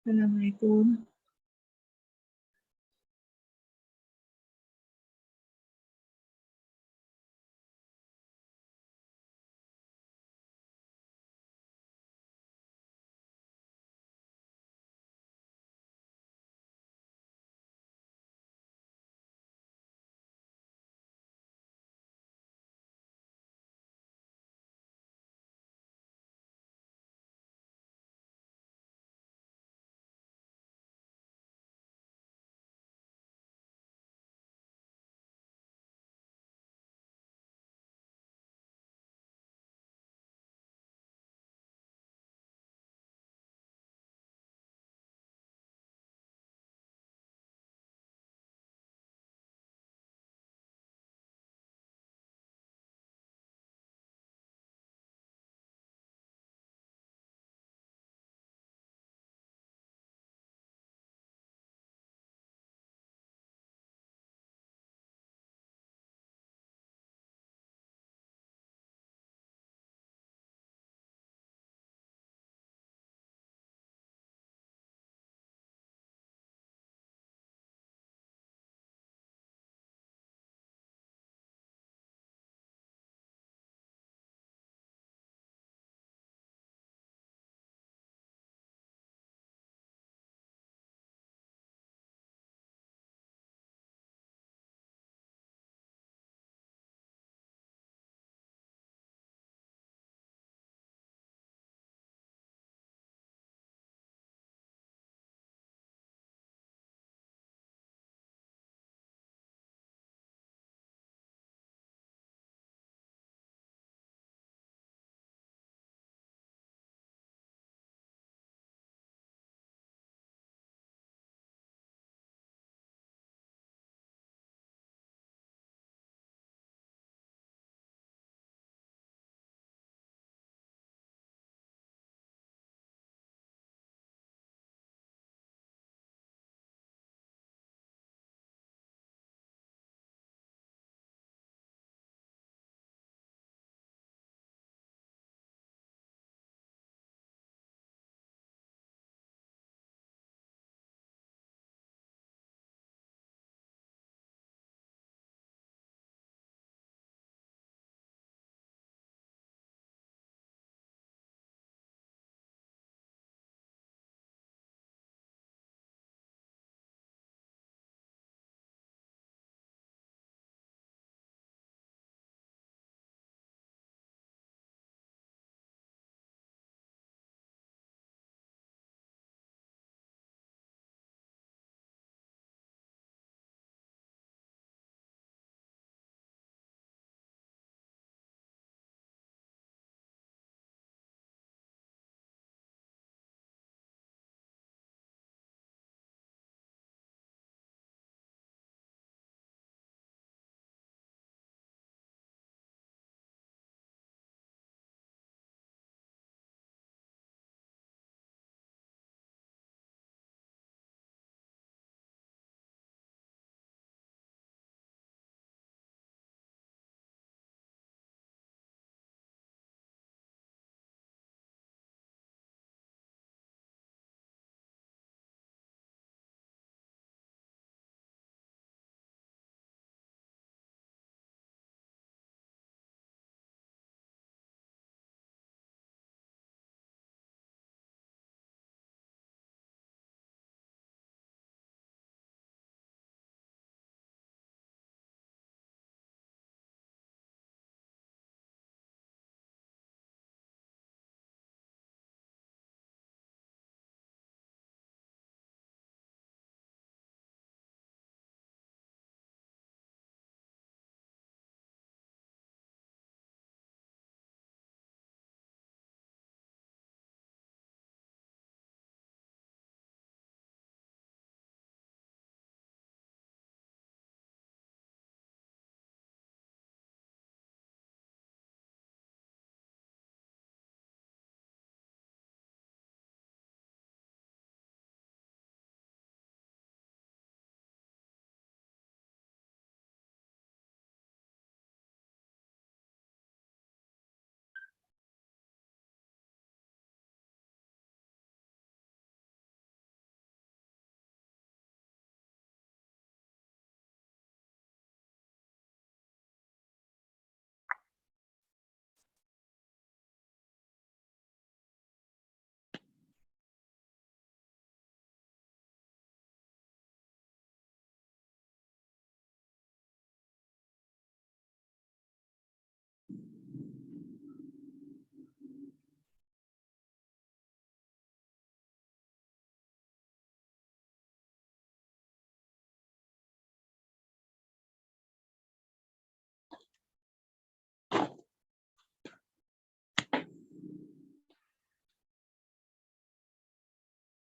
Assalamualaikum.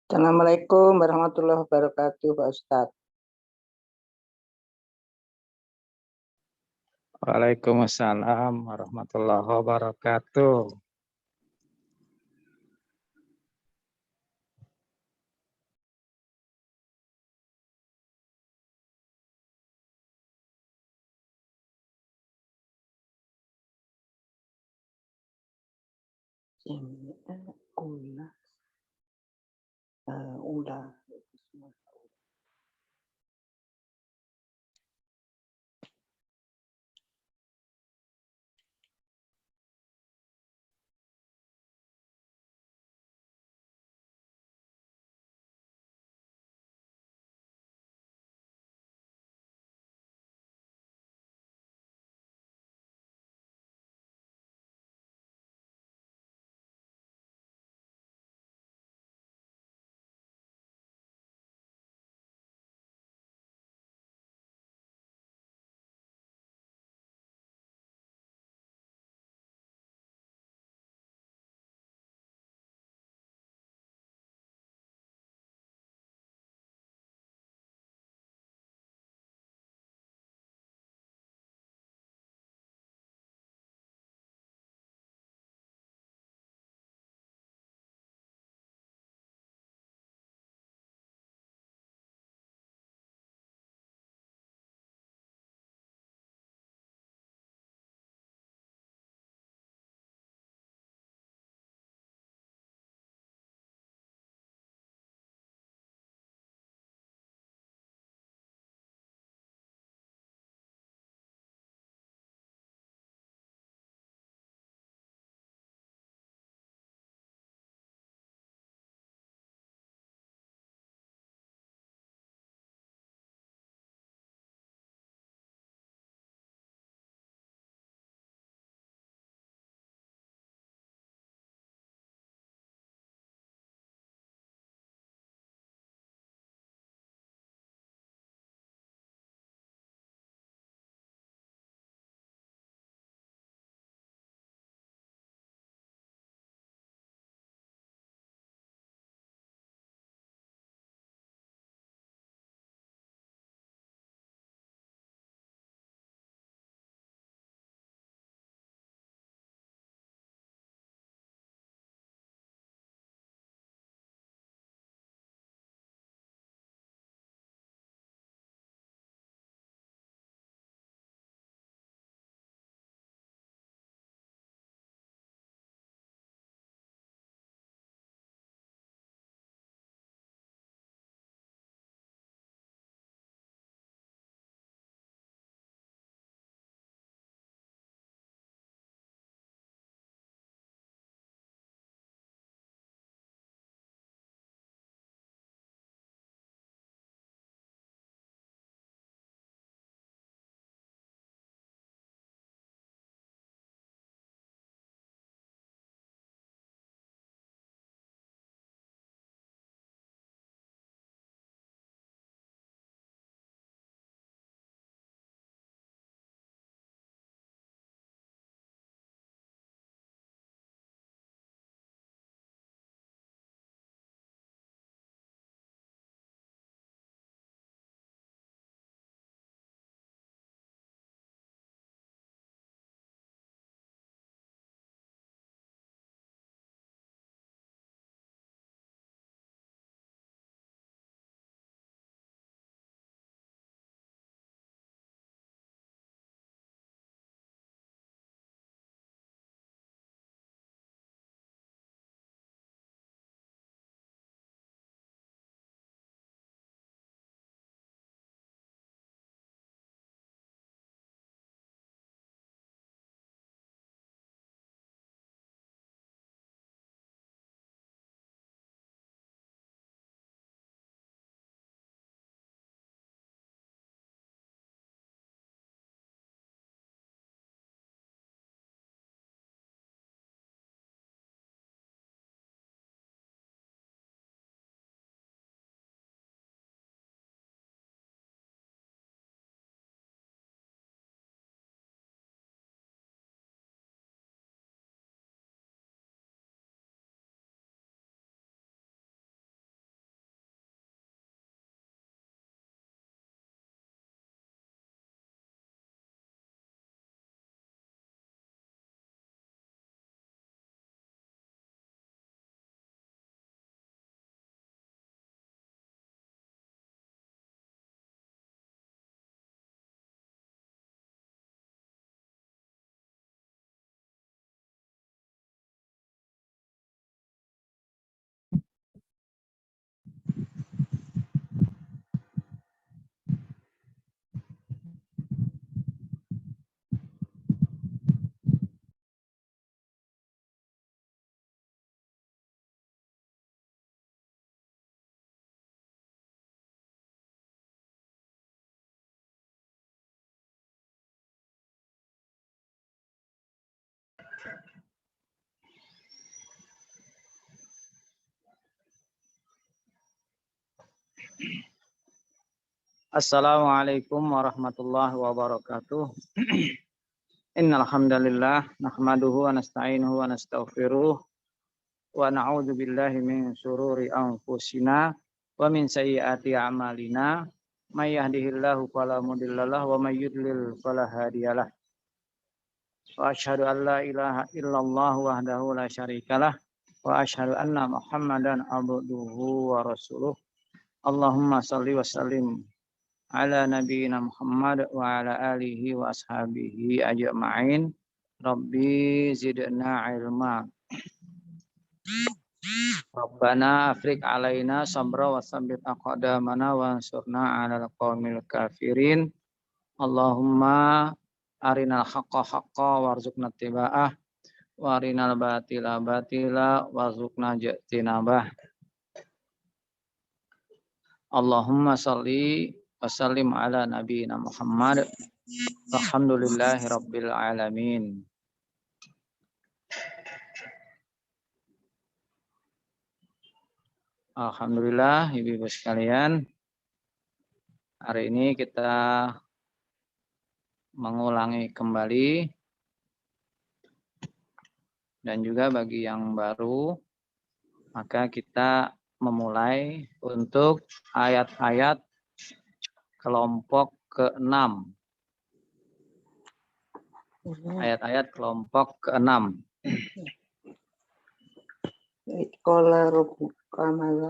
Assalamualaikum warahmatullahi wabarakatuh, Pak Ustadz. Waalaikumsalam warahmatullahi wabarakatuh. Ulah. Assalamualaikum warahmatullahi wabarakatuh. Innal hamdalillah nahmaduhu wa nasta'inuhu wa nastaghfiruh wa na'udzu billahi min syururi anfusina wa min sayyiati a'malina. May yahdihillahu fala mudhillalah wa may yudlil fala hadiyalah. Wa asyhadu an la ilaha illallah wahdahu la syarikalah wa asyhadu anna Muhammadan abduhu wa rasuluh. Allahumma shalli wa sallim ala nabiyina Muhammad wa ala alihi wa ashabihi ajma'in. Rabbi zidna ilma. Rabbana afrik alaina sabra wa sabbit aqdamana wa ansurna 'alal qaumil kafirin. Allahumma arinal haqqa haqqa warzuqna ittiba'ah wa arinal batila batila warzuqna ijtinabah. Allahumma shalli wasallim ala nabiyina Muhammad. Alhamdulillahi rabbil alamin. Alhamdulillah ibu-ibu sekalian. Hari ini kita mengulangi kembali dan juga bagi yang baru maka kita memulai untuk ayat-ayat kelompok ke-6. Ayat-ayat kelompok ke-6.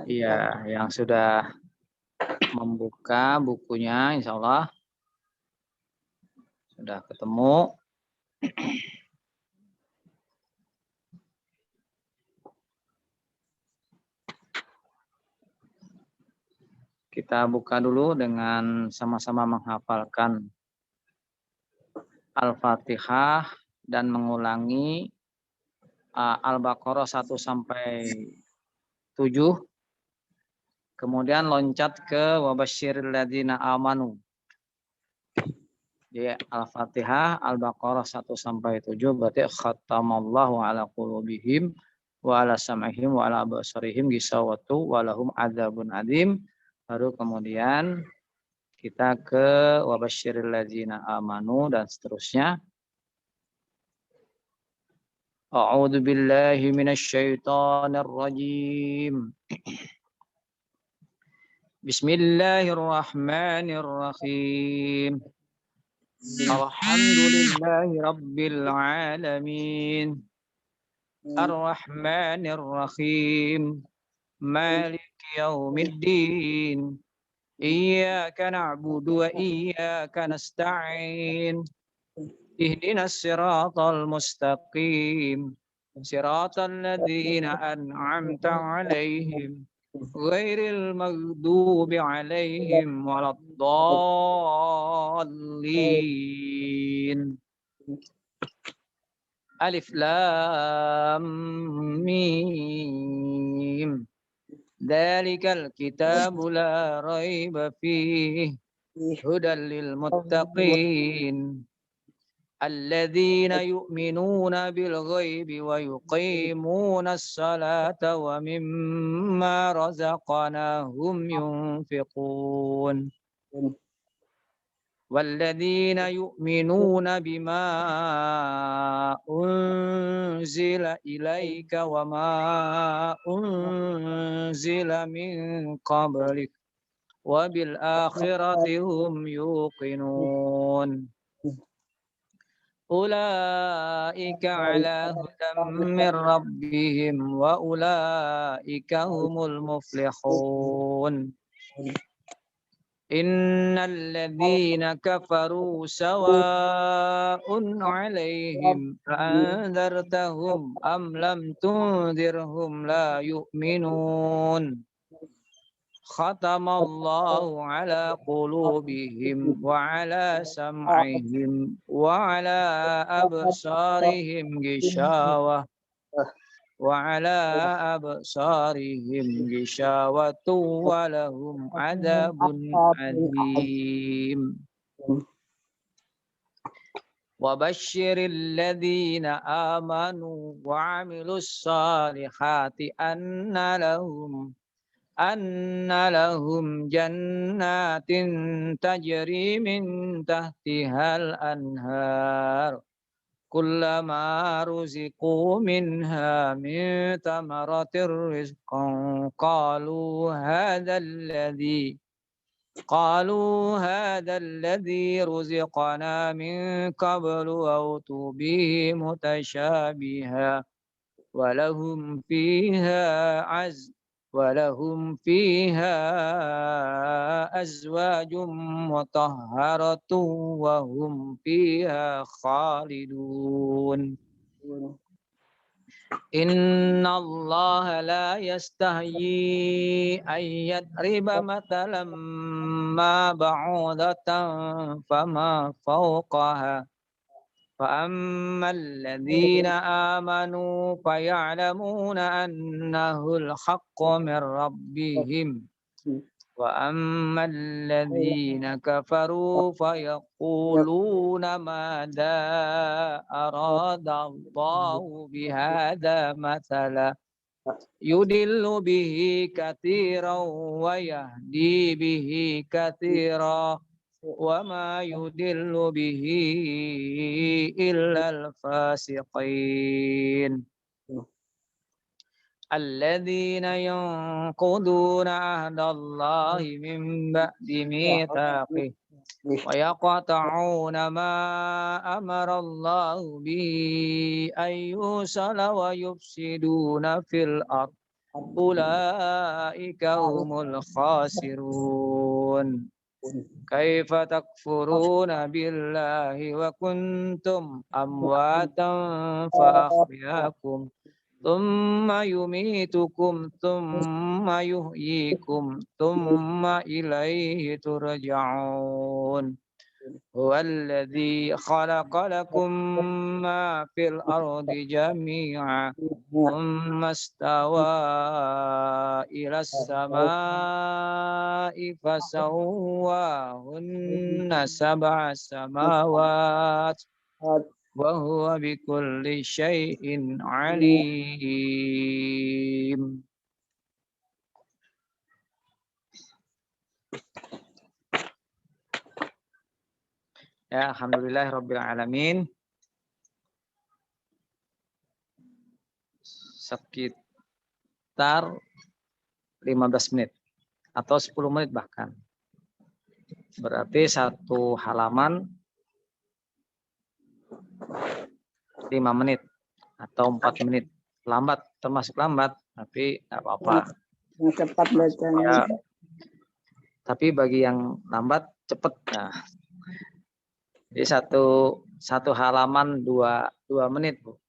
Iya, yang sudah membuka bukunya insya Allah sudah ketemu. Kita buka dulu dengan sama-sama menghafalkan Al-Fatihah dan mengulangi Al-Baqarah 1 sampai 7. Kemudian loncat ke wabasyiril ladzina amanu. Jadi Al-Fatihah, Al-Baqarah 1 sampai 7 berarti khatamallahu ala qulubihim wa ala sam'ihim wa ala absarihim gisawatu wa lahum adzabun adzim. Baru kemudian kita ke wabasyiril ladzina amanu dan seterusnya. A'udzu billahi minasyaitonir rajim. Bismillahirrahmanirrahim. Alhamdulillahi rabbil alamin. Ar-Rahmanir Rahim. Maliki yaumiddin. Iyyaka na'budu wa iyyaka nasta'in. Ihdinas siratal mustaqim. Siratal ladzina an'amta 'alaihim ghairil maghdubi 'alaihim waladdallin. Alif lam mim. Dzalikal kitabu la raiba fihi hudal lil muttaqin alladzina yu'minuna bil ghaibi wa yuqimuna as-salata wa mimma razaqnahum yunfiqun. والذين يؤمنون بما أنزل إليك وما أنزل من قبلك وبالآخرة هم يوقنون أولئك على هدى من ربهم وأولئك هم المفلحون إن الذين كفروا سواء عليهم أأنذرتهم أم لم تنذرهم لا يؤمنون ختم الله على قلوبهم وعلى سمعهم وعلى أبصارهم غشاوة وعلى أبصارهم غشاوة ولهم عذاب أليم وبشر الذين آمنوا وعملوا الصالحات أن أن لهم جنات تجري من تحتها الأنهار كلما رزقوا منها من ثمرة رزقا قالوا هذا الذي رزقنا من قبل وأتوا به متشابها ولهم فيها أزواج مطهرة وهم فيها خالدون إن الله لا يستحيي أن يضرب مثلا ما بعوضة فما فوقها فأما الذين آمنوا فيعلمون أنه الحق من ربهم وأما الذين كفروا فيقولون ماذا أراد الله بهذا مثلا يضل به كثيرا ويهدي به كثيرا وما يضل به إلا الفاسقين الذين ينقضون عهد الله من بعد ميثاقه ويقطعون ما أمر الله به أن يوصل ويفسدون في الأرض أولئك هم الخاسرون كيف تكفرون بالله وكنتم أمواتا فأحياكم ثم يميتكم ثم يحييكم ثم إليه ترجعون هو الذي خلق لكم ما في الأرض جميعا ثم استوى إلى السماء فسواهن سبع سماوات وهو بكل شيء عليم. Ya, alhamdulillahirabbil alamin. Sekitar 15 menit atau 10 menit bahkan. Berarti satu halaman 5 menit atau 4 menit. Lambat, termasuk lambat, tapi tidak apa-apa. Cepat bacanya. Ya, tapi bagi yang lambat cepat. Nah, jadi satu halaman 2 menit, Bu.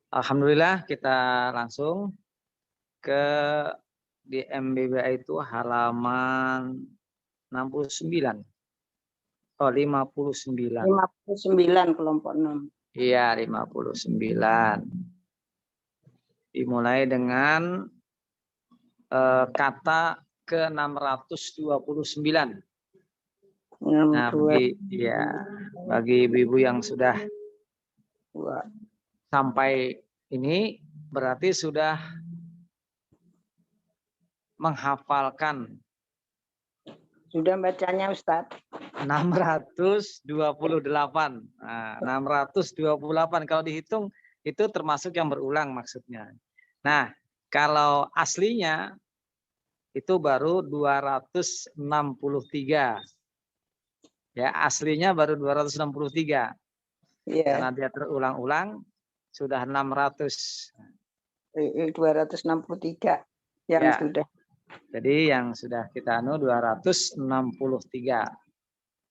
Alhamdulillah, kita langsung ke di MBBA itu halaman 69. Oh, 59. 59 kelompok 6. Iya, 59. Dimulai dengan kata ke-629. Nah, bagi ibu-ibu yang sudah sampai ini berarti sudah menghafalkan. Sudah bacanya Ustadz? 628. Nah, 628 kalau dihitung itu termasuk yang berulang maksudnya. Nah, kalau aslinya itu baru 263. Ya, aslinya baru 263. Iya. Karena dia terulang-ulang sudah 600. 263 yang ya. Sudah. Jadi yang sudah kita 263.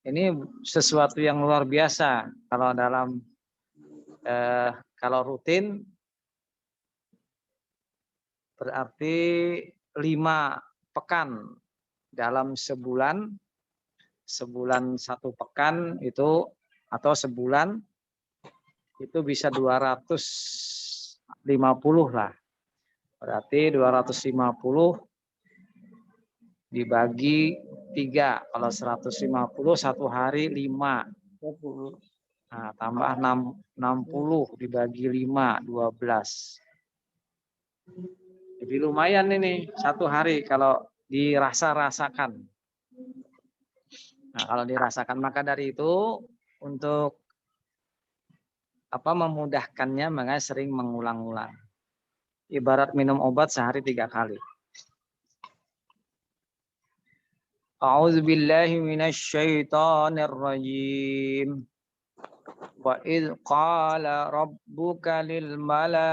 Ini sesuatu yang luar biasa kalau dalam kalau rutin berarti 5 pekan dalam sebulan 1 pekan itu atau sebulan itu bisa 250 lah. Berarti 250 dibagi 3. Kalau 150 1 hari 5. Nah, tambah 60 dibagi 5, 12. Jadi lumayan ini 1 hari kalau dirasa-rasakan. Nah, kalau dirasakan maka dari itu untuk memudahkannya makanya sering mengulang-ulang. Ibarat minum obat sehari 3 kali. A'udzu billahi minasy syaithanir rajim. Wa idz qala rabbuka lil malaikati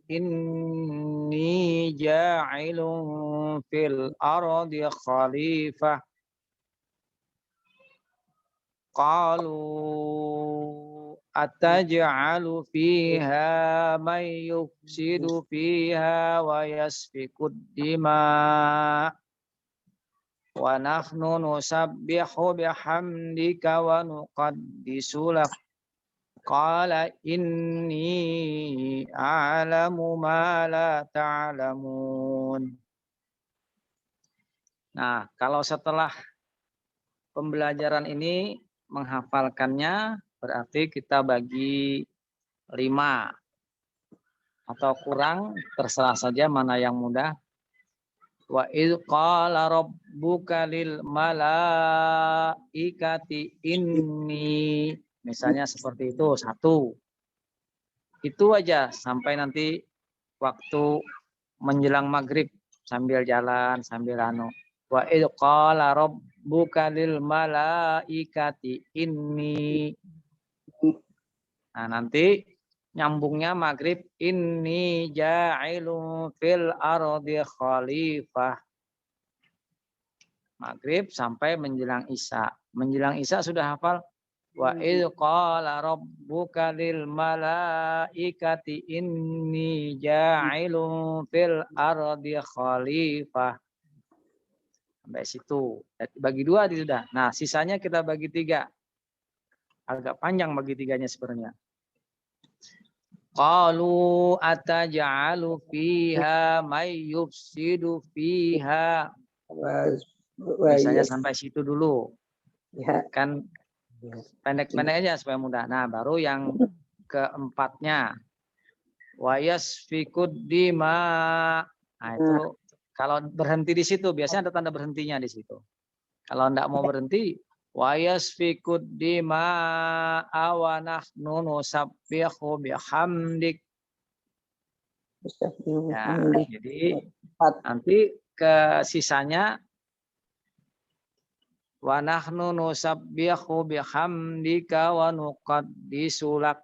inni ja'ilun fil ardi khalifah. Qalu ataj'alu fiha may yufsidu fiha wa yasfikud dima wa nahnu nusabbihu bihamdika wa nuqaddisu lak. Qala inni a'lamu ma la ta'lamun. Nah, kalau setelah pembelajaran ini menghafalkannya berarti kita bagi 5 atau kurang, terserah saja mana yang mudah. Wa idz qala rabbuka lil malaikati inni, misalnya seperti itu 1. Itu aja sampai nanti waktu menjelang maghrib sambil jalan sambil Wa idz qala rabbuka lil malaikati inni. Nah, nanti nyambungnya maghrib inni ja'ilun fil ardi khalifah. Maghrib sampai menjelang isya. Menjelang isya sudah hafal wa idz qala rabbuka lil malaikati inni ja'ilun fil ardi khalifah. Sampai situ. Bagi 2 sudah. Nah, sisanya kita bagi 3. Agak panjang bagi 3-nya sebenarnya. Qalu ataj'alu fiha may yufsidu fiha. Misalnya sampai situ dulu. Ya. Kan pendek-pendek aja supaya mudah. Nah, baru yang keempatnya. Wa yasfikud dima. Nah, itu kalau berhenti di situ biasanya ada tanda berhentinya di situ. Kalau enggak mau berhenti wa yasfikud dima wa nahnu nusabbihu bihamdik. Ya, jadi nanti ke sisanya wa nahnu nusabbihu bihamdika wa nuqaddisu lak.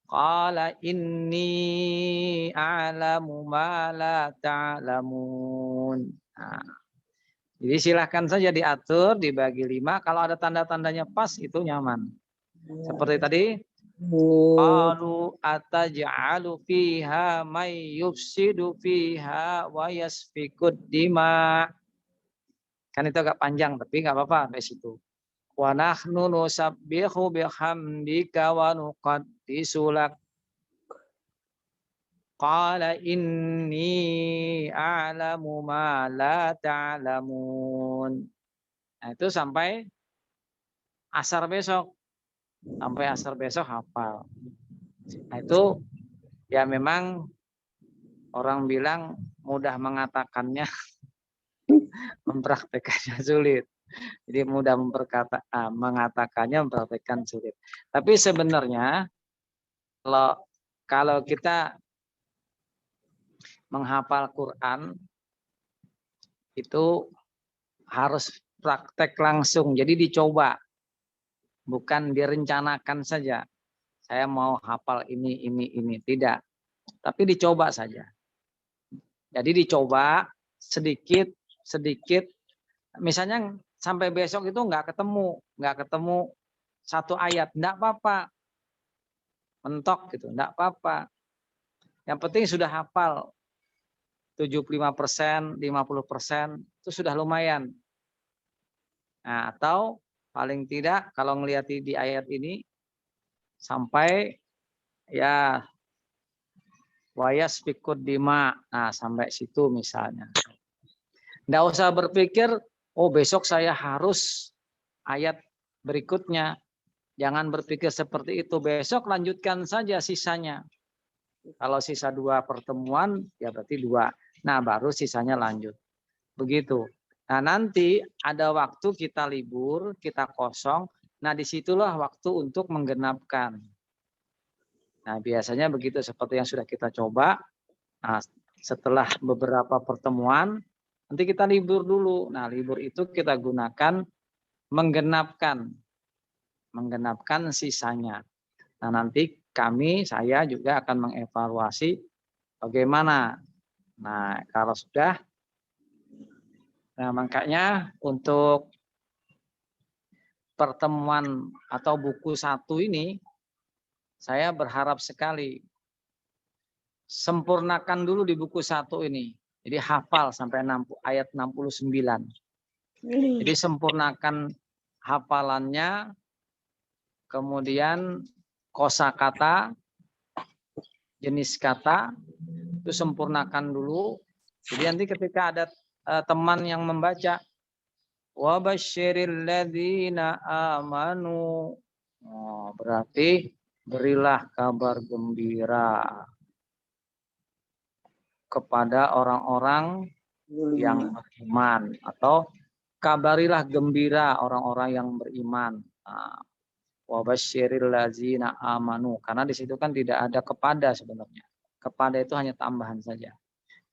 Qala inni a'lamu ma la ta'lamun. Nah, jadi silahkan saja diatur, dibagi 5. Kalau ada tanda-tandanya pas, itu nyaman. Seperti tadi, qalu ataj'alu fiha may yufsidu fiha wa yasfikud dima. Kan itu agak panjang, tapi nggak apa-apa sampai situ. Wa nahnu nusabbihu bihamdika wa nuqaddisu lak. Qala inni a'lamu ma la ta'lamun. Nah, itu sampai asar besok. Sampai asar besok hafal. Nah, itu ya memang orang bilang mudah mengatakannya, mempraktekannya sulit. Jadi mudah mengatakannya, mempraktekkan sulit. Tapi sebenarnya kalau kita menghafal Quran itu harus praktek langsung. Jadi dicoba. Bukan direncanakan saja. Saya mau hafal ini. Tidak. Tapi dicoba saja. Jadi dicoba sedikit. Misalnya sampai besok itu nggak ketemu 1 ayat. Nggak apa-apa. Mentok gitu. Nggak apa-apa. Yang penting sudah hafal. 75%, 50% itu sudah lumayan. Nah, atau paling tidak kalau ngelihat di ayat ini sampai ya wayasfikud dima. Nah, sampai situ misalnya. Nggak usah berpikir, oh besok saya harus ayat berikutnya. Jangan berpikir seperti itu. Besok lanjutkan saja sisanya. Kalau sisa 2 pertemuan, ya berarti 2. Nah, baru sisanya lanjut. Begitu. Nah, nanti ada waktu kita libur, kita kosong. Nah, disitulah waktu untuk menggenapkan. Nah, biasanya begitu seperti yang sudah kita coba. Nah, setelah beberapa pertemuan, nanti kita libur dulu. Nah, libur itu kita gunakan menggenapkan sisanya. Nah, nanti saya juga akan mengevaluasi bagaimana. Nah, kalau sudah, nah makanya untuk pertemuan atau buku 1 ini, saya berharap sekali sempurnakan dulu di buku 1 ini. Jadi hafal sampai ayat 69. Jadi sempurnakan hafalannya, kemudian kosakata, jenis kata, itu sempurnakan dulu. Jadi nanti ketika ada teman yang membaca, wa basyiril ladzina amanu, berarti berilah kabar gembira kepada orang-orang yang beriman, atau kabarilah gembira orang-orang yang beriman. Wa basyiril ladzina amanu, karena di situ kan tidak ada kepada sebenarnya. Kepada itu hanya tambahan saja.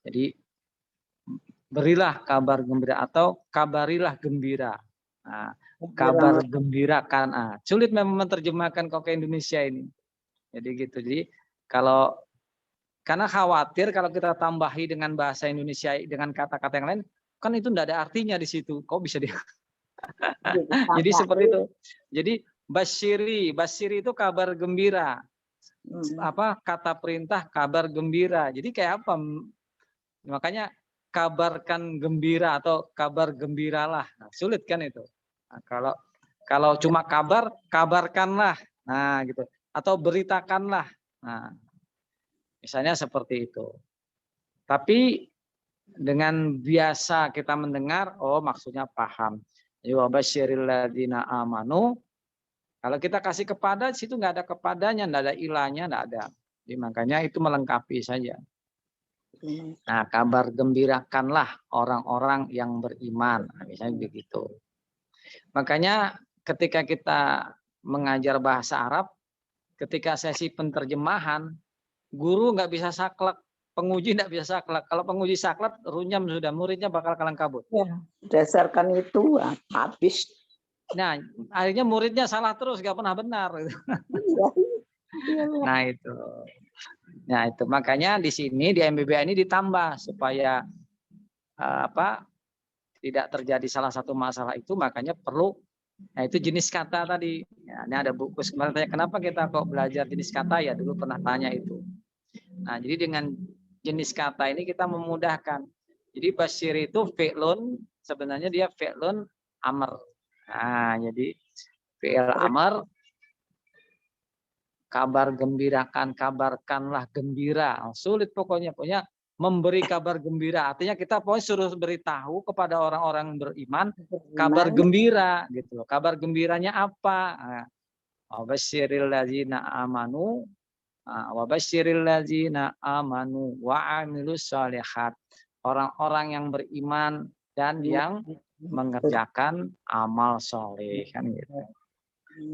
Jadi berilah kabar gembira atau kabarilah gembira. Nah, kabar gembirakan. Sulit memang menerjemahkan kok ke Indonesia ini. Jadi gitu. Jadi karena khawatir kalau kita tambahi dengan bahasa Indonesia dengan kata-kata yang lain, kan itu tidak ada artinya di situ. Kok bisa Jadi seperti itu. Jadi basyiri itu kabar gembira. Kata perintah kabar gembira. Jadi kayak apa? Makanya kabarkan gembira atau kabar gembiralah. Nah, sulit kan itu. Nah, kalau cuma kabar, kabarkanlah. Nah, gitu. Atau beritakanlah. Nah, misalnya seperti itu. Tapi dengan biasa kita mendengar, oh maksudnya paham. Wa basyiril ladzina amanu. Kalau kita kasih kepada, di situ nggak ada kepadanya, nggak ada ilahnya, nggak ada. Jadi makanya itu melengkapi saja. Nah, kabar gembirakanlah orang-orang yang beriman. Nah, misalnya begitu. Makanya ketika kita mengajar bahasa Arab, ketika sesi penterjemahan, guru nggak bisa saklek, penguji nggak bisa saklek. Kalau penguji saklek, runyam sudah, muridnya bakal kalang kabut. Ya, berdasarkan itu habis. Nah, akhirnya muridnya salah terus, nggak pernah benar. Nah itu. Nah itu makanya di sini di MBBA ini ditambah supaya tidak terjadi salah satu masalah itu, makanya perlu. Nah itu jenis kata tadi. Ya, ini ada buku kemarin tanya kenapa kita kok belajar jenis kata, ya dulu pernah tanya itu. Nah jadi dengan jenis kata ini kita memudahkan. Jadi basyir itu fi'lun, sebenarnya dia fi'lun amr. Nah jadi fi'il amr, kabar gembirakan, kabarkanlah gembira. Sulit pokoknya memberi kabar gembira. Artinya kita pokoknya suruh beritahu kepada orang-orang beriman kabar gembira gitu. Kabar gembiranya apa? Wa basyiril ladzina amanu wa amilus shalihat. Orang-orang yang beriman dan yang mengerjakan amal soleh, kan gitu.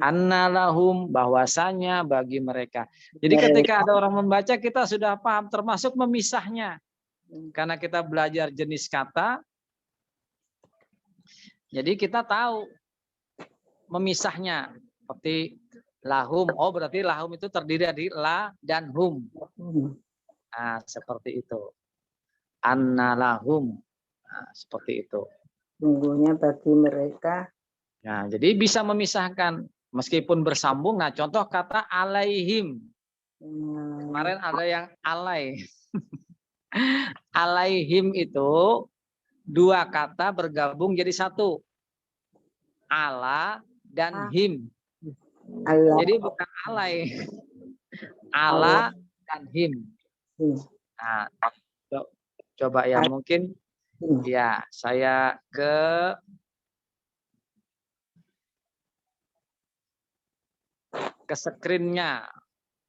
Annalahum, bahwasanya bagi mereka. Jadi ketika ada orang membaca kita sudah paham, termasuk memisahnya. Karena kita belajar jenis kata, jadi kita tahu memisahnya. Seperti lahum, oh berarti lahum itu terdiri dari la dan hum. Nah, seperti itu. Annalahum, nah, seperti itu. Sungguhnya bagi mereka. Nah, jadi bisa memisahkan meskipun bersambung. Nah, contoh kata alaihim. Kemarin ada yang alai. Alaihim itu 2 kata bergabung jadi 1. Ala dan him. Jadi bukan alai. Ala dan him. Nah, coba ya mungkin ya saya ke screen-nya.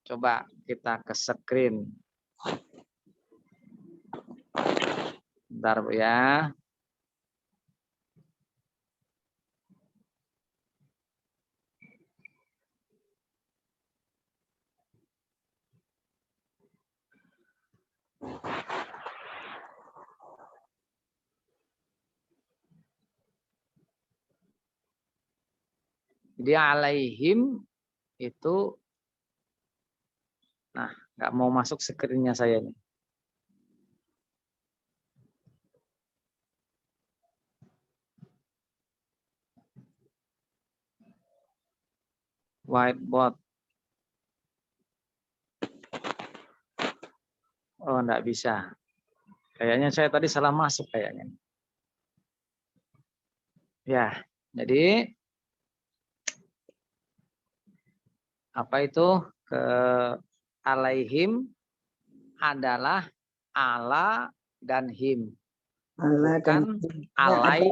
Coba kita ke screen. Bentar Bu ya. Jadi alaihim itu, nah nggak mau masuk screen-nya saya nih. Whiteboard. Oh, enggak bisa. Kayaknya saya tadi salah masuk kayaknya. Ya, jadi apa itu ke alaihim adalah ala dan him. Allah dan Bukan ya, alai,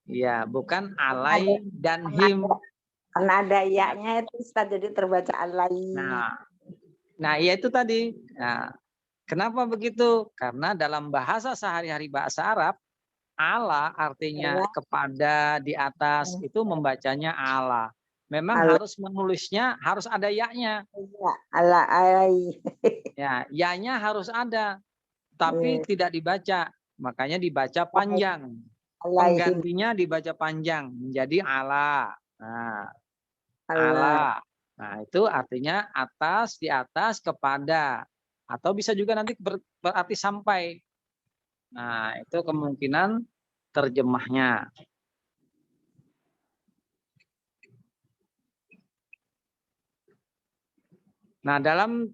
ya, bukan ada alai dan him. karena ada ya-nya itu Ustaz, jadi terbaca alai. Nah, ya itu tadi. Nah, kenapa begitu? Karena dalam bahasa sehari-hari bahasa Arab, ala artinya Karena kepada, di atas, itu membacanya ala. Memang ala harus menulisnya, harus ada ya-nya. ya, ala alai. Ya, ya-nya harus ada, tapi tidak dibaca. Makanya dibaca panjang. Alaihim Penggantinya dibaca panjang menjadi ala. Nah, Allah. ala. Nah, itu artinya atas, di atas, kepada. Atau bisa juga nanti berarti sampai. Nah, itu kemungkinan terjemahnya. Nah, dalam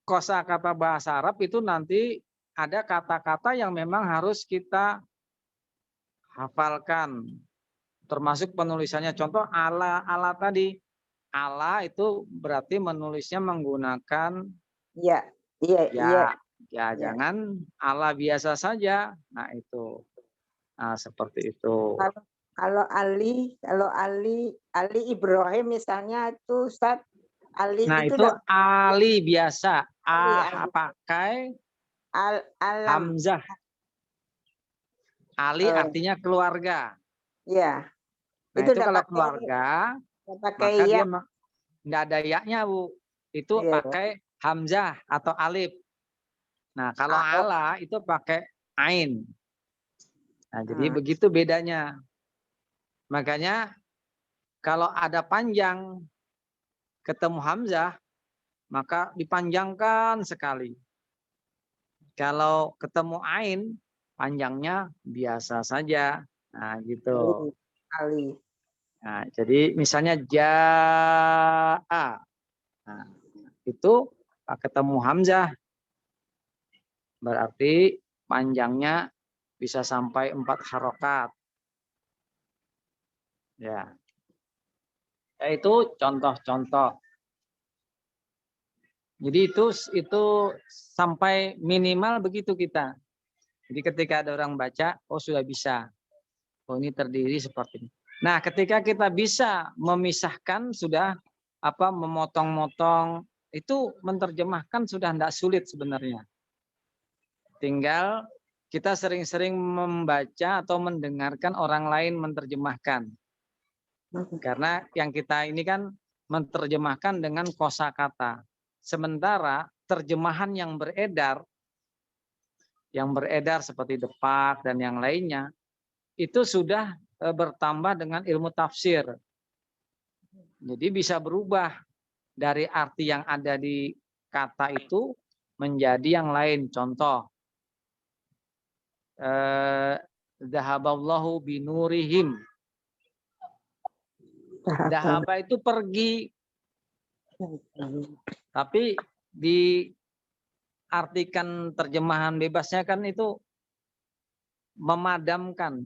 kosakata bahasa Arab itu nanti ada kata-kata yang memang harus kita hafalkan. Termasuk penulisannya. Contoh ala tadi. Ala itu berarti menulisnya menggunakan Ya, iya, iya, ya. Ya, ya. jangan ala biasa saja. Nah, itu. Nah, seperti itu. Kalau Ali Ibrahim misalnya itu Ustaz, Ali Nah, itu itu udah ali biasa. Ali Pakai alam. hamzah. Ali artinya keluarga. Ya, Nah, itu itu kalau keluarga, udah pakai maka ya. dia nggak ada ya-nya, Bu. Itu Iya. pakai hamzah atau alif. Nah, kalau Oh, ala itu pakai ain. Nah, jadi hmm. begitu bedanya. Makanya kalau ada panjang ketemu hamzah, maka dipanjangkan sekali. Kalau ketemu ain, panjangnya biasa saja. Nah, gitu. Ali. Nah, jadi misalnya jaa. Nah, itu ketemu hamzah berarti panjangnya bisa sampai 4 harokat. Ya. Itu contoh-contoh. Jadi itu sampai minimal begitu kita. Jadi ketika ada orang baca, oh sudah bisa. Oh ini terdiri seperti ini. Nah, ketika kita bisa memisahkan sudah memotong-motong, itu menerjemahkan sudah tidak sulit sebenarnya. Tinggal kita sering-sering membaca atau mendengarkan orang lain menerjemahkan. Karena yang kita ini kan menerjemahkan dengan kosakata. Sementara terjemahan yang beredar seperti Depak dan yang lainnya, itu sudah bertambah dengan ilmu tafsir. Jadi bisa berubah dari arti yang ada di kata itu menjadi yang lain. Contoh, Zahaballahu binurihim. Dahaba itu pergi. Tapi diartikan terjemahan bebasnya kan itu memadamkan.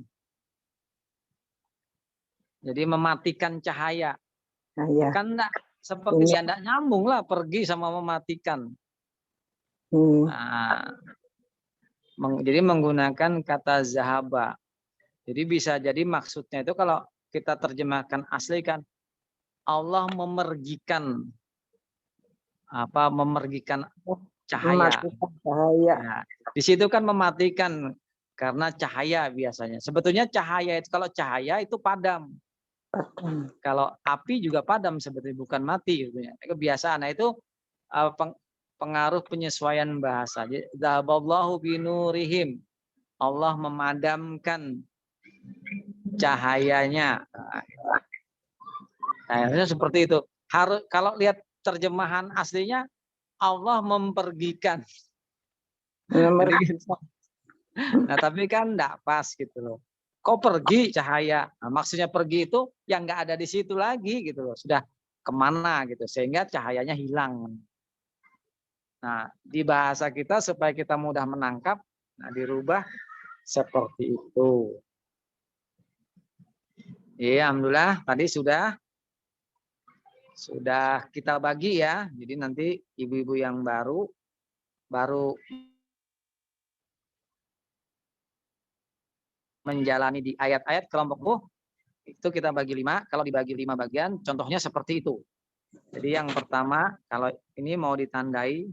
Jadi mematikan cahaya. Nah, ya. Kan enggak seperti ya enggak nyambung lah pergi sama mematikan. Nah, jadi menggunakan kata zahaba. Jadi bisa jadi maksudnya itu kalau kita terjemahkan asli kan Allah memergikan. memergikan cahaya. Mematikan cahaya. Nah, di situ kan mematikan karena cahaya biasanya. Sebetulnya cahaya itu, kalau cahaya itu padam. Kalau api juga padam sebetulnya, bukan mati. Kebiasaan. Nah, itu pengaruh penyesuaian bahasa. Dzahaballahu binurihim. Allah memadamkan cahayanya. Nah, harusnya seperti itu. Harus, kalau lihat terjemahan aslinya, Allah mempergikan. Nah, tapi kan enggak pas gitu loh. Kok pergi cahaya? Nah, maksudnya pergi itu yang enggak ada di situ lagi gitu loh. Sudah kemana gitu, sehingga cahayanya hilang. Nah, di bahasa kita supaya kita mudah menangkap, nah dirubah seperti itu. Iya, alhamdulillah tadi sudah kita bagi ya. Jadi nanti ibu-ibu yang baru menjalani di ayat-ayat kelompok itu kita bagi 5. Kalau dibagi 5 bagian, contohnya seperti itu. Jadi yang pertama, kalau ini mau ditandai,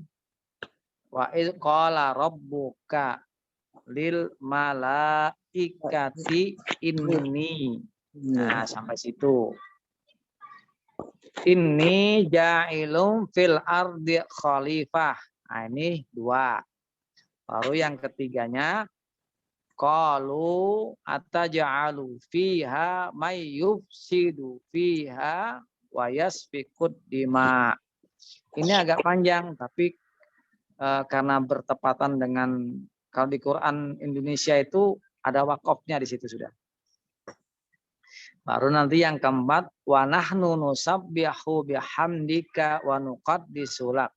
wa iz qala rabbuka lil malaikati inni. Nah, sampai situ. Inni ja'ilum fil ardi khalifah. Nah, ini 2. Baru yang ketiganya, qalu ataj'alu fiha may yufsidu fiha wa yasfikud dima. Ini agak panjang, tapi karena bertepatan dengan, kalau di Quran Indonesia itu ada wakofnya di situ sudah. Baru nanti yang keempat, wa nahnu nusabbihu bihamdika wa nuqaddisu lak.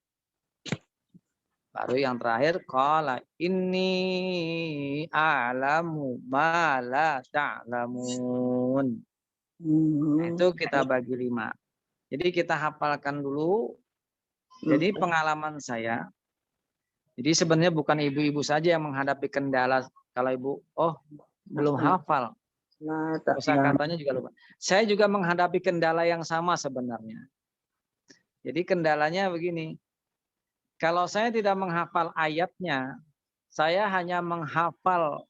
Baru yang terakhir, qala inni a'lamu ma la ta'lamun. Itu kita bagi 5. Jadi kita hafalkan dulu. Jadi pengalaman saya, jadi sebenarnya bukan ibu-ibu saja yang menghadapi kendala. Kalau ibu, belum hafal, kosakatanya juga lupa. Saya juga menghadapi kendala yang sama sebenarnya. Jadi kendalanya begini, kalau saya tidak menghafal ayatnya, saya hanya menghafal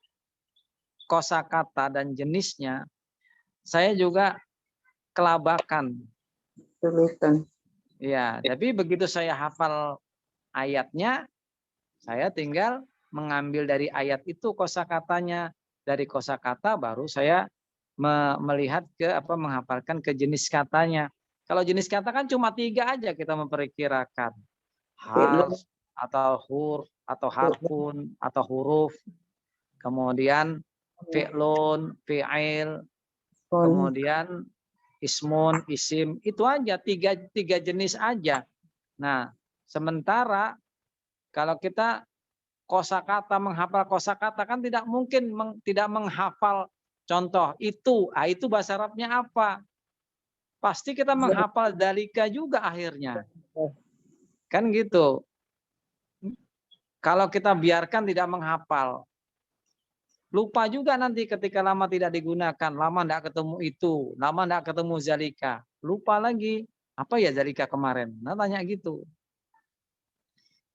kosakata dan jenisnya, saya juga kelabakan. Ya, tapi begitu saya hafal ayatnya, saya tinggal mengambil dari ayat itu kosakatanya. Dari kosakata baru saya melihat menghafalkan ke jenis katanya. Kalau jenis kata kan cuma 3 aja kita memperkirakan. Harf atau hur atau harfun atau huruf. Kemudian fi'lun, fi'il, kemudian ismun, isim, itu aja 3 jenis aja. Nah, sementara kalau kita kosakata, menghafal kosakata kan tidak mungkin tidak menghafal contoh itu. Itu bahasa Arabnya apa? Pasti kita menghafal dalika juga akhirnya. Kan gitu. Kalau kita biarkan tidak menghafal, lupa juga nanti ketika lama tidak digunakan, lama tidak ketemu itu, lama tidak ketemu zalika, lupa lagi. Apa ya zalika kemarin? Nah, tanya gitu.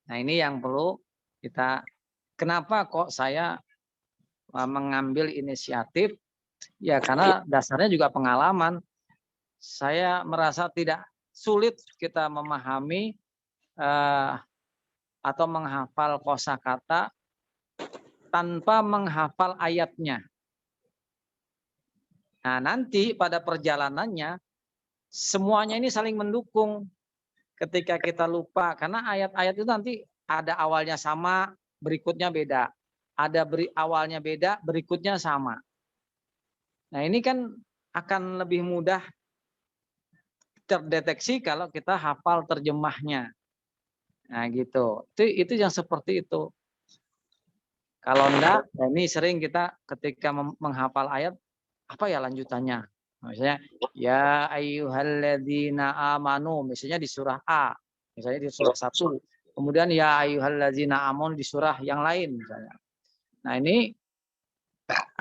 Nah, ini yang perlu kita. Kenapa kok saya mengambil inisiatif? Ya karena dasarnya juga pengalaman. Saya merasa tidak sulit kita memahami atau menghafal kosakata tanpa menghafal ayatnya. Nah, nanti pada perjalanannya semuanya ini saling mendukung. Ketika kita lupa, karena ayat-ayat itu nanti ada awalnya sama, berikutnya beda. Ada awalnya beda, berikutnya sama. Nah, ini kan akan lebih mudah terdeteksi kalau kita hafal terjemahnya. Nah, gitu. Itu yang seperti itu. Kalau enggak, nah ini sering kita ketika menghafal ayat, apa ya lanjutannya? Misalnya, ya ayyuhalladzina amanu, misalnya di surah A, misalnya di surah 1. Kemudian ya ayyuhalladzina amanu di surah yang lain misalnya. Nah, ini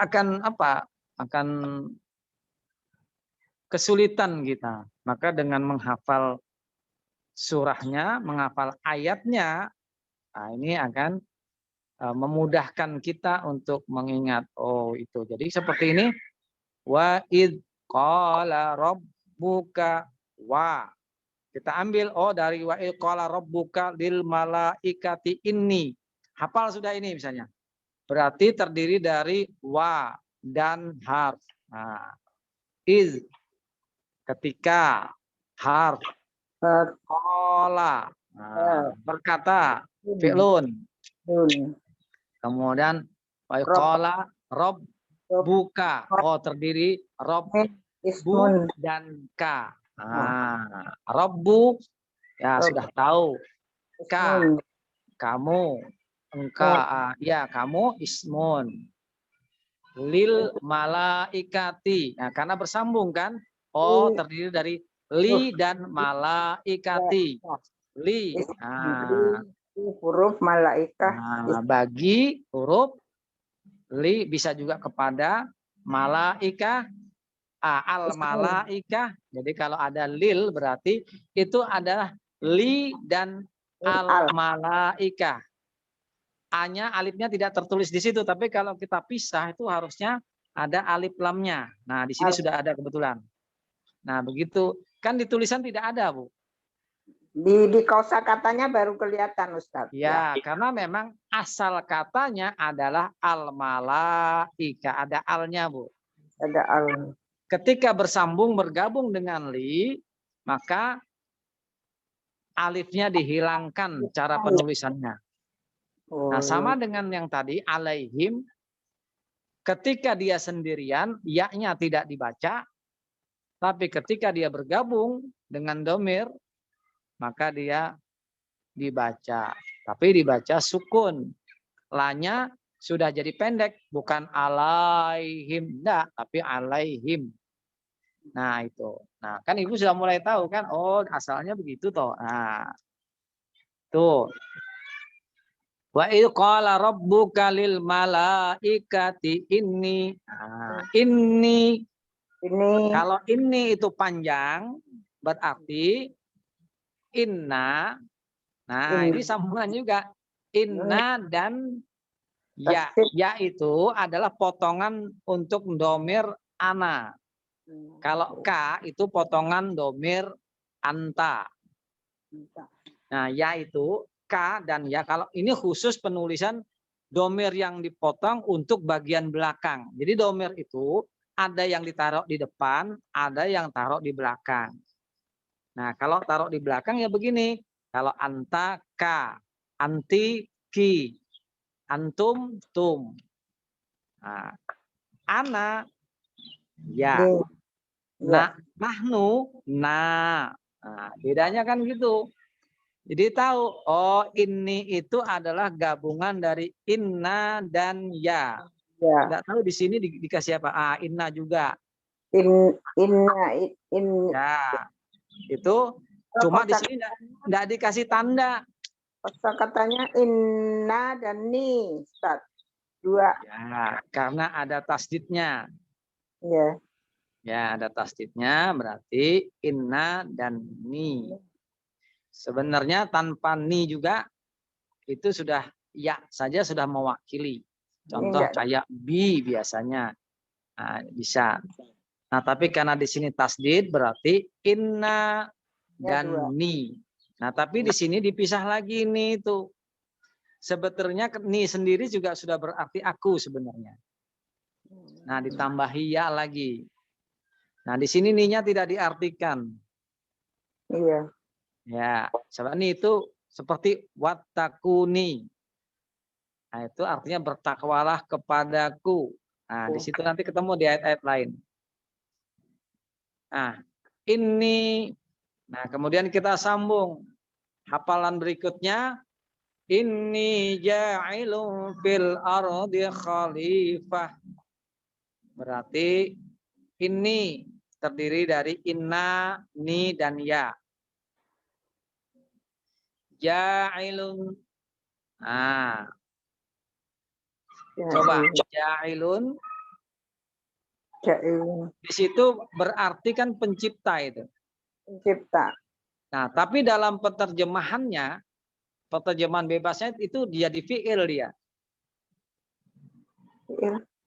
akan akan kesulitan kita. Maka dengan menghafal surahnya, menghafal ayatnya, nah ini akan memudahkan kita untuk mengingat. Oh itu. Jadi seperti ini. Wa id qala rabbuka wa. Kita ambil dari wa id qala rabbuka lil malaikati inni. Hafal sudah ini misalnya. Berarti terdiri dari wa dan harf. Nah, iz ketika, harf qala. Nah, berkata fi'lun. Kemudian wa id qala rabbuka. Oh terdiri rob bu dan ka. Nah, Rabbu ya sudah tahu. Ka kamu, engkau, ya kamu ismun. Lil malaikati. Nah, karena bersambung kan? Oh terdiri dari li dan malaikati. Li. Nah, huruf malaikah. bagi huruf li bisa juga kepada malaikah. Al malaikah. Jadi kalau ada lil berarti itu adalah li dan al malaikah. A-nya alifnya tidak tertulis di situ, tapi kalau kita pisah itu harusnya ada alif lamnya. Nah, di sini sudah ada kebetulan. Nah, begitu. Kan di tulisan tidak ada, Bu. Di kosakatanya baru kelihatan, Ustaz. Ya, karena memang asal katanya adalah al malaika, ada alnya, Bu. Ada al. Ketika bersambung bergabung dengan li, maka alifnya dihilangkan cara penulisannya. Nah, sama dengan yang tadi alaihim, ketika dia sendirian, ya-nya tidak dibaca, tapi ketika dia bergabung dengan domir, maka dia dibaca. Tapi dibaca sukun. La-nya sudah jadi pendek, bukan alaihim, enggak, tapi alaihim. Nah itu. Nah kan ibu sudah mulai tahu kan, oh asalnya begitu toh. Nah tuh. Wa idh qala rabbuka lil malaikati inni. Nah, ini kalau ini itu panjang berarti inna. Nah ini sambungan juga. Inna dan ya. Ya itu adalah potongan untuk domir ana. Kalau K itu potongan domir anta. Nah, ya itu K dan ya. Kalau ini khusus penulisan domir yang dipotong untuk bagian belakang. Jadi domir itu ada yang ditaruh di depan, ada yang taruh di belakang. Nah, kalau taruh di belakang ya begini. Kalau anta K, anti ki, antum tum. Nah, ana ya. Nah, nahnu, nah, bedanya kan gitu. Jadi tahu, oh ini itu adalah gabungan dari inna dan ya. Tidak tahu di sini dikasih apa? Inna juga. Ya, itu cuma di sini tidak dikasih tanda. Katanya inna dan ni, Ustaz. Dua. Ya, karena ada tasdidnya. Ya. Ya, ada tasdidnya berarti inna dan ni. Sebenarnya tanpa ni juga itu sudah ya saja sudah mewakili. Contoh kayak bi biasanya. Nah, bisa. Nah, tapi karena di sini tasdid berarti inna dan ni. Nah, tapi di sini dipisah lagi nih itu. Sebetulnya ni sendiri juga sudah berarti aku sebenarnya. Nah, ditambahi ya lagi. Nah, di sini ni-nya tidak diartikan. Iya. Ya, sebab ini itu seperti wattaquni. Nah, itu artinya bertakwalah kepadaku. Nah, di situ nanti ketemu di ayat-ayat lain. Nah, ini. Nah, kemudian kita sambung. Hafalan berikutnya. Inni ja'ilun fil ardi khalifah. Berarti ini terdiri dari inna, ni, dan ya. Ja'ilun. Nah, coba ja'ilun. Di situ berarti kan pencipta itu. Pencipta. Nah, tapi dalam penerjemahan bebasnya itu dia di fi'il dia.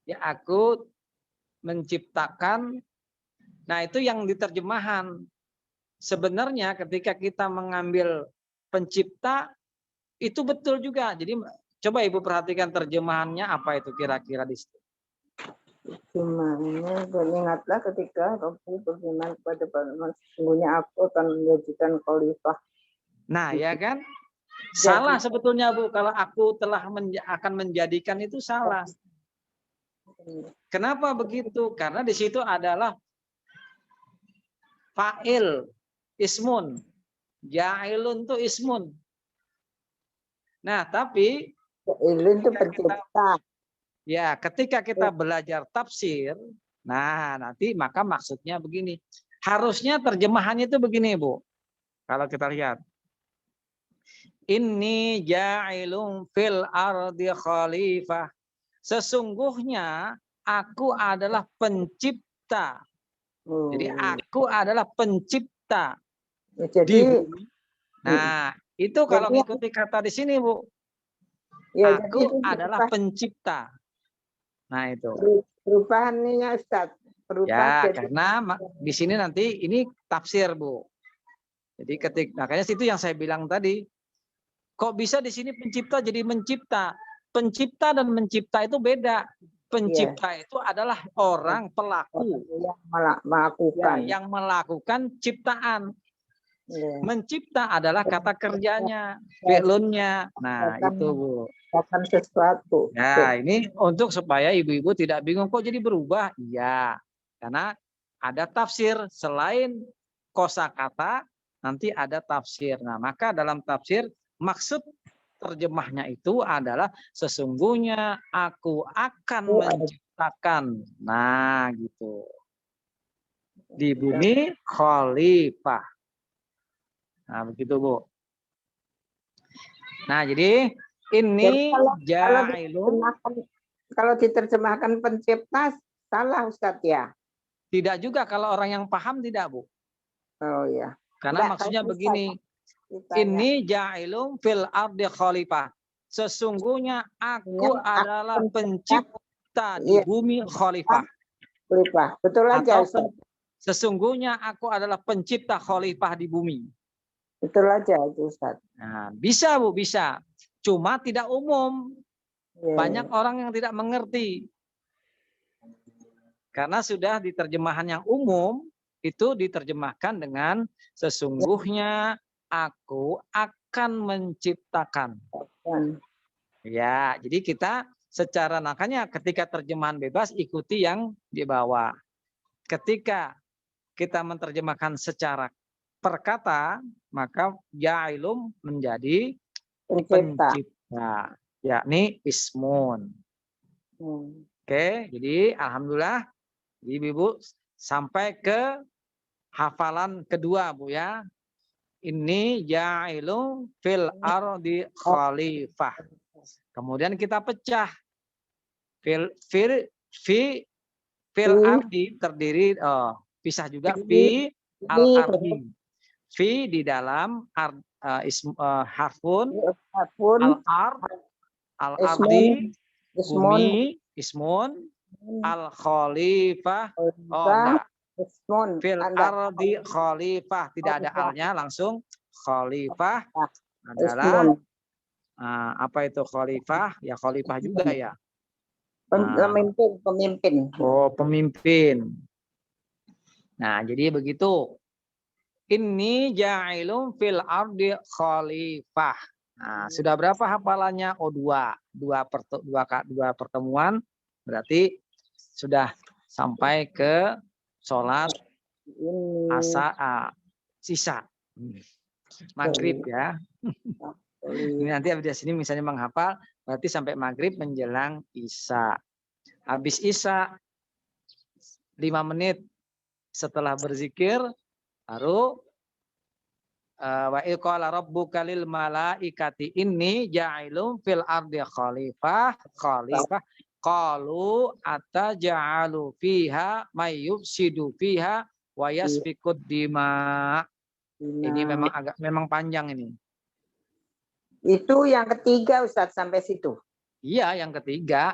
Ya, aku menciptakan. Nah, itu yang diterjemahan. Sebenarnya ketika kita mengambil pencipta itu betul juga. Jadi coba Ibu perhatikan terjemahannya apa itu kira-kira di situ. Gimana? Ingatlah ketika Rabbu berfirman kepada Sulaiman, sesungguhnya aku akan menjadikan khalifah. Nah, ya kan? Salah sebetulnya Bu, kalau aku telah akan menjadikan itu salah. Kenapa begitu? Karena di situ adalah fa'il, ismun. Ja'ilun itu ismun. Nah, tapi Ilun itu pencipta. Ya, ketika kita belajar tafsir, nah nanti maka maksudnya begini. Harusnya terjemahannya itu begini, Bu. Kalau kita lihat. Inni ja'ilun fil ardi khalifah. Sesungguhnya aku adalah pencipta. Jadi aku adalah pencipta di bumi. Nah, itu kalau mengikuti kata di sini, Bu. Aku adalah pencipta. Nah, itu. Perubahannya Ustaz. Ya, karena di sini nanti ini tafsir, Bu. Jadi makanya itu yang saya bilang tadi. Kok bisa di sini pencipta jadi mencipta? Pencipta dan mencipta itu beda. Pencipta itu adalah orang pelaku yang melakukan ciptaan. Mencipta adalah kata kerjanya, fi'lunnya. Nah, itu, Bu. Sesuatu. Nah, ini untuk supaya ibu-ibu tidak bingung kok jadi berubah. Iya. Karena ada tafsir selain kosakata, nanti ada tafsir. Nah, maka dalam tafsir maksud terjemahnya itu adalah sesungguhnya aku akan menciptakan. Nah, gitu. Di bumi khalifah. Nah, begitu, Bu. Nah, jadi ini ja'ilun. Kalau diterjemahkan pencipta salah Ustadz ya? Tidak juga kalau orang yang paham tidak, Bu. Oh ya. Karena maksudnya begini. Ini ja'ilun fil ardi khalifah. Sesungguhnya aku adalah pencipta di bumi khalifah. Betul aja. Sesungguhnya aku adalah pencipta khalifah di bumi. Betul aja itu Ustaz. Nah, bisa Bu, bisa. Cuma tidak umum. Banyak orang yang tidak mengerti. Karena sudah di terjemahan yang umum itu diterjemahkan dengan sesungguhnya aku akan menciptakan. Ya, jadi kita secara makanya ketika terjemahan bebas ikuti yang di bawah. Ketika kita menerjemahkan secara perkata, maka ja'ilum menjadi pencipta, yakni ismun. Oke, jadi alhamdulillah Ibu sampai ke hafalan kedua, Bu ya. Ini ja'ilum fil ardi khalifah. Kemudian kita pecah. Fil ardi terdiri pisah juga fi al ardi. Fi di dalam harfun al ardi bumi ismun al khalifah enggak fil ardi khalifah tidak ada alnya langsung khalifah adalah apa itu khalifah ya khalifah juga ya pemimpin. Oh, pemimpin. Nah, jadi begitu. Ini ja'ilun fil ardi khalifah. Nah, sudah berapa hafalannya? Oh, dua pertemuan. Berarti sudah sampai ke sholat sisa maghrib ya. Ini nanti habis sini misalnya menghafal, berarti sampai maghrib menjelang isya. Habis isya 5 menit setelah berzikir baru wa iqala rabbuka lil malaikati inni ja'ilun fil ardi khalifah qalu ataja'alu fiha may yufsidu fiha wa yasfikud dima. Ini memang panjang ini. Itu yang ketiga Ustadz sampai situ. Iya, yang ketiga.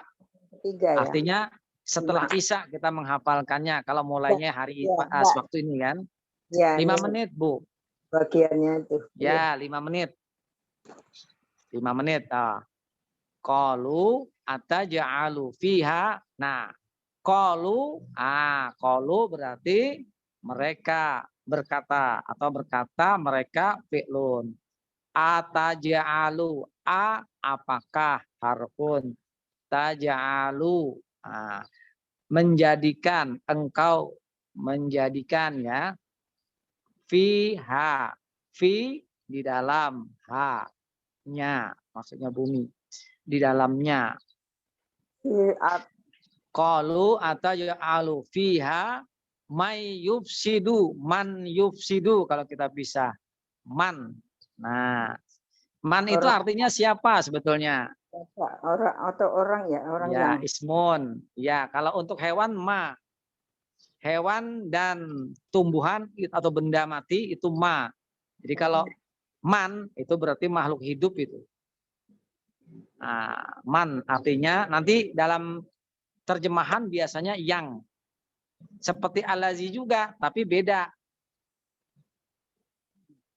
Ketiga ya. Artinya setelah Isya kita menghafalkannya. Kalau mulainya hari pas waktu ini kan. Ya, 5 menit, Bu. Bagiannya itu. Ya, 5 menit. 5 menit. Qalu ataj'alu fiha. Nah, qalu berarti mereka berkata atau berkata mereka fi'lun. Ataj'alu apakah harfun taj'alu menjadikan engkau menjadikan ya fiha fi di dalam nya maksudnya bumi di dalamnya qalu ataj'alu fiha may yufsidu man yufsidu kalau kita bisa man. Nah, man itu artinya siapa sebetulnya? Orang atau orang ya, orang ya, yang ismun. Ya, kalau untuk hewan ma. Hewan dan tumbuhan atau benda mati itu ma. Jadi kalau man itu berarti makhluk hidup itu. Nah, man artinya nanti dalam terjemahan biasanya yang. Seperti alazi juga, tapi beda.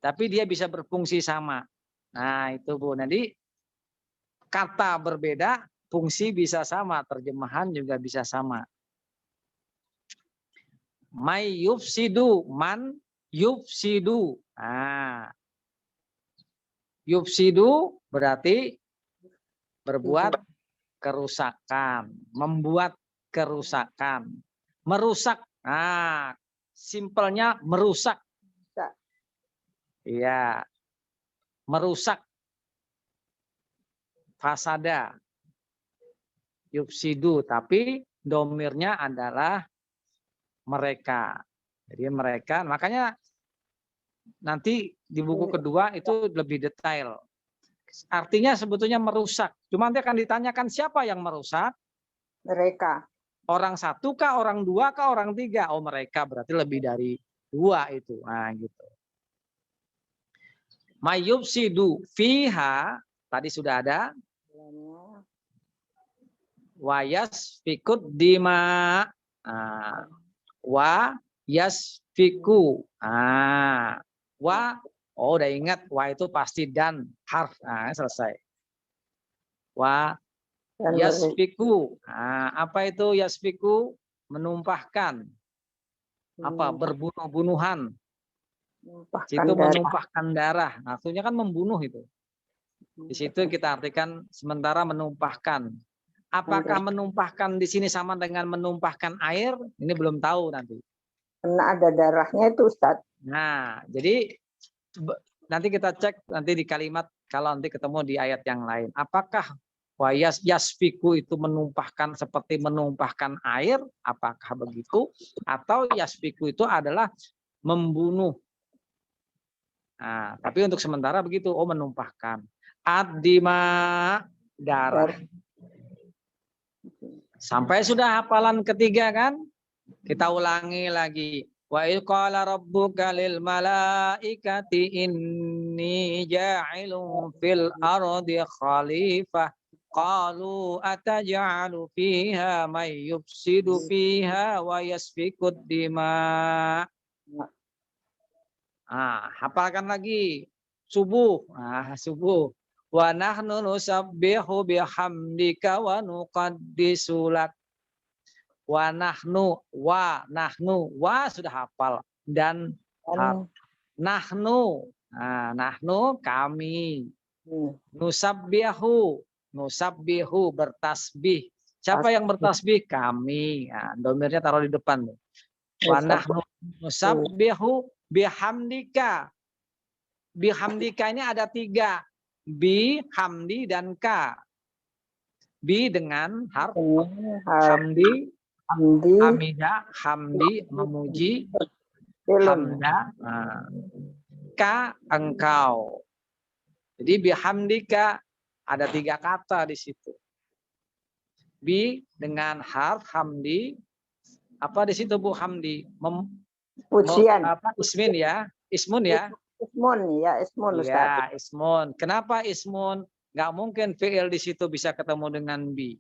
Tapi dia bisa berfungsi sama. Nah, itu Bu. Nanti kata berbeda, fungsi bisa sama, terjemahan juga bisa sama. May yufsidu, man yufsidu. Nah, yufsidu berarti berbuat kerusakan, membuat kerusakan, merusak. Nah, simpelnya merusak. Iya, merusak. Fasada, yufsidu, tapi domirnya adalah mereka. Jadi mereka, makanya nanti di buku kedua itu lebih detail. Artinya sebetulnya merusak. Cuma nanti akan ditanyakan siapa yang merusak? Mereka. Orang satu kah, orang dua kah, orang tiga? Oh mereka berarti lebih dari dua itu. Nah gitu. Mayubsidu fiha tadi sudah ada. Wayas fikut dima. Wa yasfiku. Wa udah ingat wa itu pasti dan harf. Selesai. Wa yasfiku. Apa itu yasfiku? Menumpahkan. Apa? Berbunuh-bunuhan. Itu menumpahkan darah. Maksudnya kan membunuh itu. Di situ kita artikan sementara menumpahkan. Apakah menumpahkan di sini sama dengan menumpahkan air? Ini belum tahu nanti. Karena ada darahnya itu Ustaz. Nah, jadi nanti kita cek nanti di kalimat kalau nanti ketemu di ayat yang lain. Apakah yasfiku itu menumpahkan seperti menumpahkan air? Apakah begitu? Atau yasfiku itu adalah membunuh? Nah, tapi untuk sementara begitu. Oh, menumpahkan. Ad-dima, darah. Sampai sudah hafalan ketiga kan? Kita ulangi lagi. Wa qala rabbuka lil malaikati inni ja'ilun fil ardi khalifah. Qalu ataj'alu fiha may yufsidu fiha wa yasfikud dima. Hafalkan lagi. Subuh. Subuh. Wa nahnu nusabbihu bihamdika wa nuqaddisu lak. Wa nahnu sudah hafal dan nahnu. Nahnu kami. Nusabbihu bertasbih. Siapa yang bertasbih? Kami. Domirnya taruh di depan. Wa nahnu nusabbihu bihamdika. Bihamdika ini ada 3. Bi, hamdi, dan ka. Bi dengan harf hamdi, hamidah, hamdi, memuji, hamda, ka, engkau. Jadi bihamdika ada 3 kata di situ. Bi dengan harf hamdi, apa di situ Bu hamdi? Pujian. Ismin ya, ismun ya. ismun ya, ismun Ustaz. Ya, ismun. Kenapa ismun? Nggak mungkin fi'il di situ bisa ketemu dengan bi.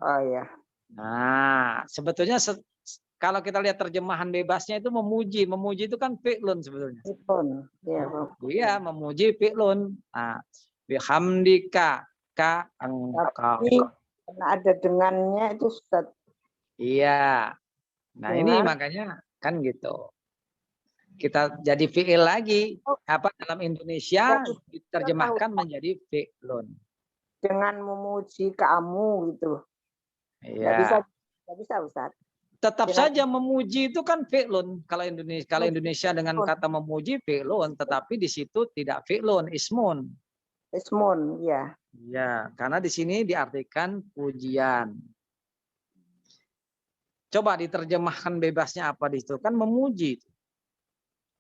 Oh ya. Nah, sebetulnya kalau kita lihat terjemahan bebasnya itu memuji. Memuji itu kan fi'lun sebetulnya. Ismun. Ya, Iya, memuji fi'lun. Nah, bihamdika ka engkau. tapi karena ada dengannya itu Ustaz. Iya. Nah, ini Dengan makanya kan gitu. Kita jadi fi'il lagi. Apa dalam Indonesia diterjemahkan menjadi fi'lun. dengan memuji kamu gitu. Nggak bisa, Iya. nggak bisa Ustaz. Tetap Dengan saja memuji itu kan fi'lun. Kalau Indonesia dengan kata memuji fi'lun, tetapi di situ tidak fi'lun, ismun. ismun ya. Ya, karena di sini diartikan pujian. Coba diterjemahkan bebasnya apa di situ? Kan memuji.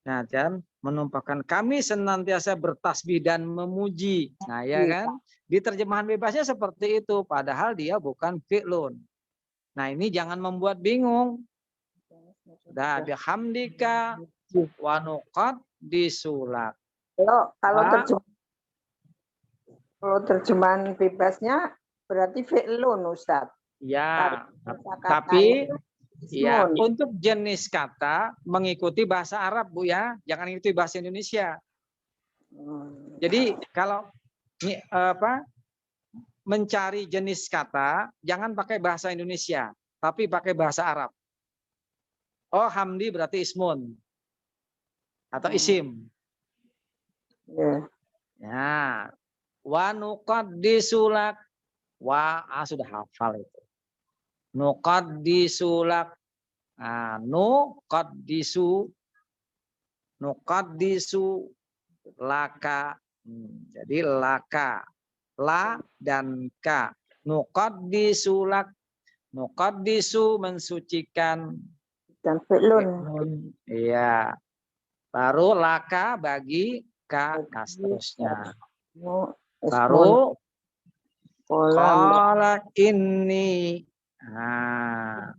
Nah, dan menumpahkan kami senantiasa bertasbih dan memuji. Nah, ya kan? Di terjemahan bebasnya seperti itu, padahal dia bukan fi'lun. Nah, ini jangan membuat bingung. Dah bihamdika wa nuqad disulak. Kalau terjemahan bebasnya berarti fi'lun Ustaz. Ya, Tapi tapi ya ismun. untuk jenis kata mengikuti bahasa Arab Bu ya, jangan mengikuti bahasa Indonesia. Jadi kalau mencari jenis kata jangan pakai bahasa Indonesia, tapi pakai bahasa Arab. Oh, hamdi berarti ismun atau isim. Ya, wa nuqaddisulak wa sudah hafal itu. Nuqaddisulak. Nah, nuqaddisu laka. Jadi laka, la dan ka. Nuqaddisulak. Nuqaddisu mensucikan Dan fi'lun. Iya. Baru laka bagi ka, nah seterusnya. Baru qala inni. Nah,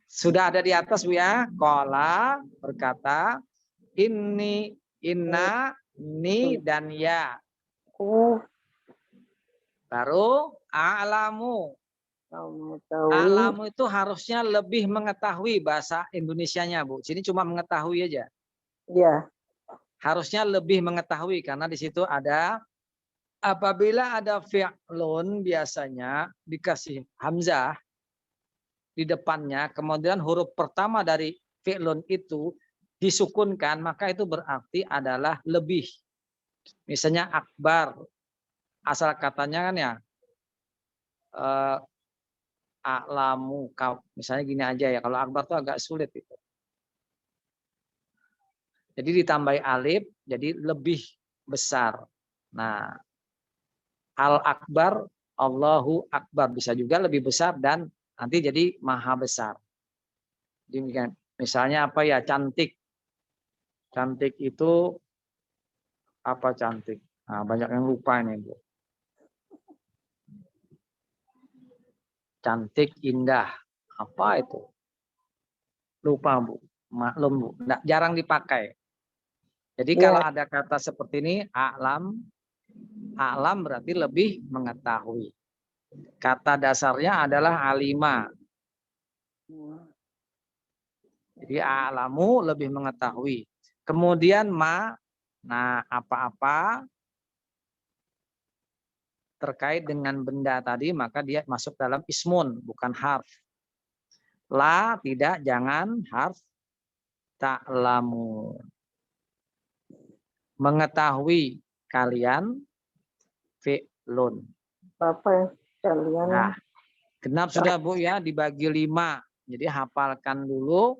sudah ada di atas Bu ya. Qala berkata inni, inna, ni dan ya. Baru a'lamu. A'lamu itu harusnya lebih mengetahui bahasa Indonesianya Bu. Sini cuma mengetahui aja. Iya. Harusnya lebih mengetahui karena di situ ada apabila ada fi'lun biasanya dikasih hamzah di depannya, kemudian huruf pertama dari fi'lun itu disukunkan, maka itu berarti adalah lebih. Misalnya akbar, asal katanya kan ya a'lamu, misalnya gini aja ya, kalau akbar itu agak sulit itu. Jadi ditambahi alif, jadi lebih besar. Nah, al-akbar, Allahu akbar, bisa juga lebih besar dan nanti jadi maha besar. Demikian. Misalnya apa ya, cantik. Cantik itu apa cantik? Nah, banyak yang lupa ini Bu. Cantik, indah. Apa itu? Lupa Bu. Maklum Bu. Nggak, jarang dipakai. Jadi kalau ada kata seperti ini, a'lam. A'lam berarti lebih mengetahui. Kata dasarnya adalah alima. Jadi a'lamu lebih mengetahui. Kemudian ma, nah apa-apa terkait dengan benda tadi maka dia masuk dalam ismun, bukan harf. La tidak, jangan harf ta'lamu. Mengetahui kalian fi'lun. Apa yang kalian? Nah, genap sudah Bu ya, dibagi 5. Jadi hafalkan dulu,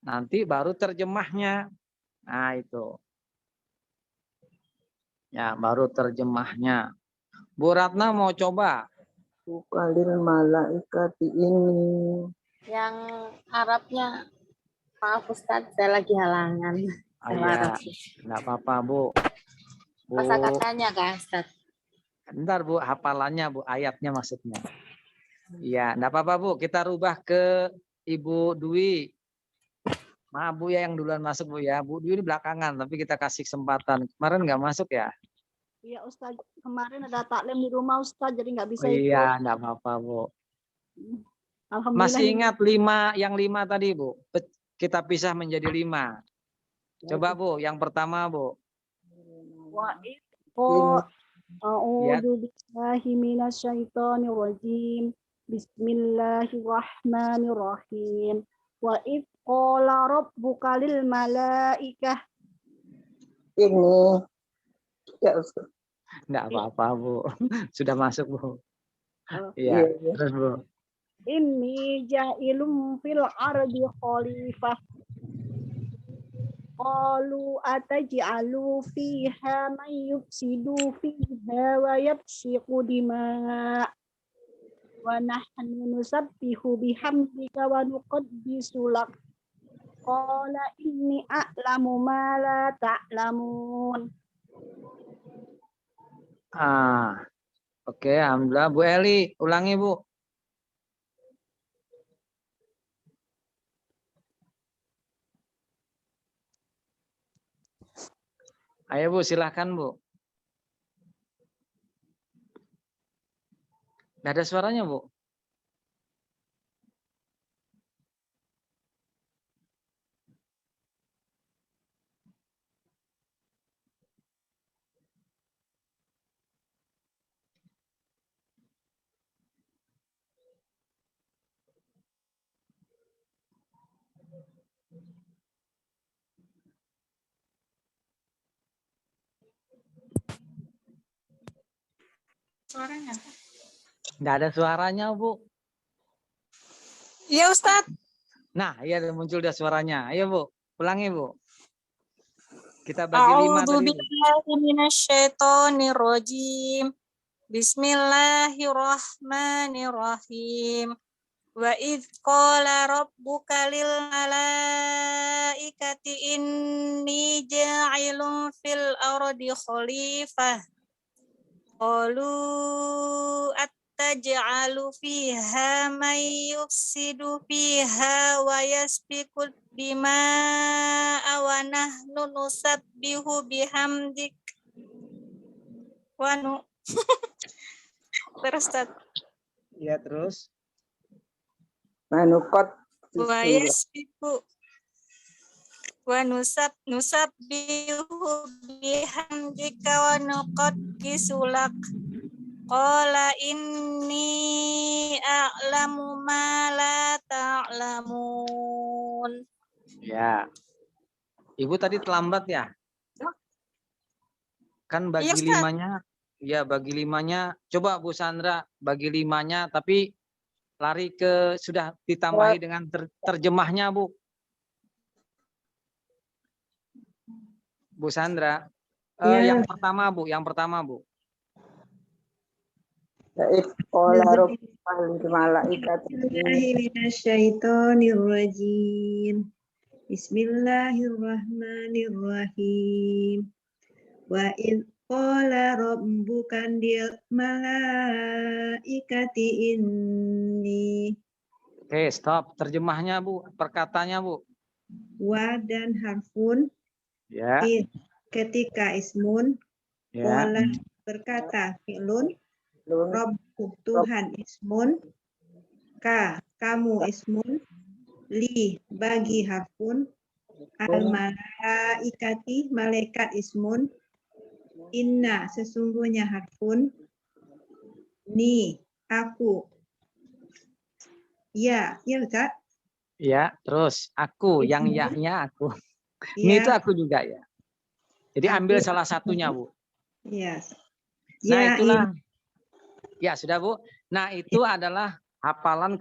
nanti baru terjemahnya. Nah itu. Ya, baru terjemahnya. Bu Ratna mau coba? Bukalil malaikati ini. Yang Arabnya, maaf Ustadz, saya lagi halangan. Iya, enggak apa-apa Bu. Masa katanya kan Ustadz? Bentar Bu, hafalannya Bu, ayatnya maksudnya. Iya, enggak apa-apa Bu, kita rubah ke Ibu Dwi. Maaf Bu ya yang duluan masuk Bu ya. Bu Dwi ini belakangan tapi kita kasih kesempatan. Kemarin nggak masuk ya? Iya Ustaz, kemarin ada taklim di rumah Ustaz, jadi nggak bisa Oh ikut. iya, nggak apa-apa Bu. Alhamdulillah. Masih ingat yang lima tadi Bu? Kita pisah menjadi 5. Coba Bu, yang pertama Bu. Wa Ya. a'udzu billahi minasyaitonir rajim. Bismillahirrahmanirrahim. Wa id qala rabbuka lil malaikah. Ini ya Ustaz. Nggak apa-apa Bu. Sudah masuk Bu. Iya, Iya, terus Bu. Inni ja'ilum fil ardi khalifah. Qalu ataj'alu fiha man yufsidu fiha wa yafsiqu dima' wa nahnu nusabbihu bihamdika wa nuqaddisu lak. Qala inni a'lamu ma la ta'lamun. Oke, alhamdulillah. Bu Eli, ulangi Bu. Ayo Bu, silahkan Bu. Nggak ada suaranya Bu. Suaranya. Nggak ada suaranya Bu. Iya Ustaz. Nah, iya muncul dah suaranya. Ayo Bu, ulangi Bu. Kita bagi 5 tadi Bu. A'udzubillahi minasyaitonirrajim. Bismillahirrahmanirrahim. Wa idz qala rabbuka lil malaikati inni ja'ilun fil ardi khalifah. Qalu attaj'alu fiha man yufsidu fiha wa yasfiku dima'a wa nahnu nusabbihu bihamdik wa nu terus Ustaz. Iya, terus. manukot Wa yasfiku wa nusabbihu bihamdika wa nuqaddisu lak. Qala inni a'lamu ma la ta'lamun. Ya. Ibu tadi terlambat ya? Kan bagi Iya, Ustaz. 5-nya. Ya, bagi 5-nya. Coba Bu Sandra bagi 5-nya tapi lari ke sudah ditambahi dengan terjemahnya Bu. Bu Sandra. Yang pertama Bu, Bismillahirrahmanirrahim. Wa id qala rabbuka lil malaikati inni. Oke, stop. Terjemahnya Bu, perkataannya Bu. Wa dan harfun. Ya. Ketika ismun. Ya. Qala berkata fi'lun. Rabbu Tuhan ismun. Ka kamu ismun. Li bagi harfun. Al malaikati malaikat ismun. Inna sesungguhnya harfun. Ni aku. Ya Ustaz. Ya, terus aku yang ya-nya aku. Ini itu aku juga ya. Jadi ambil salah satunya Bu. Iya. Nah, itulah. Ya, sudah Bu. Nah, itu adalah hafalan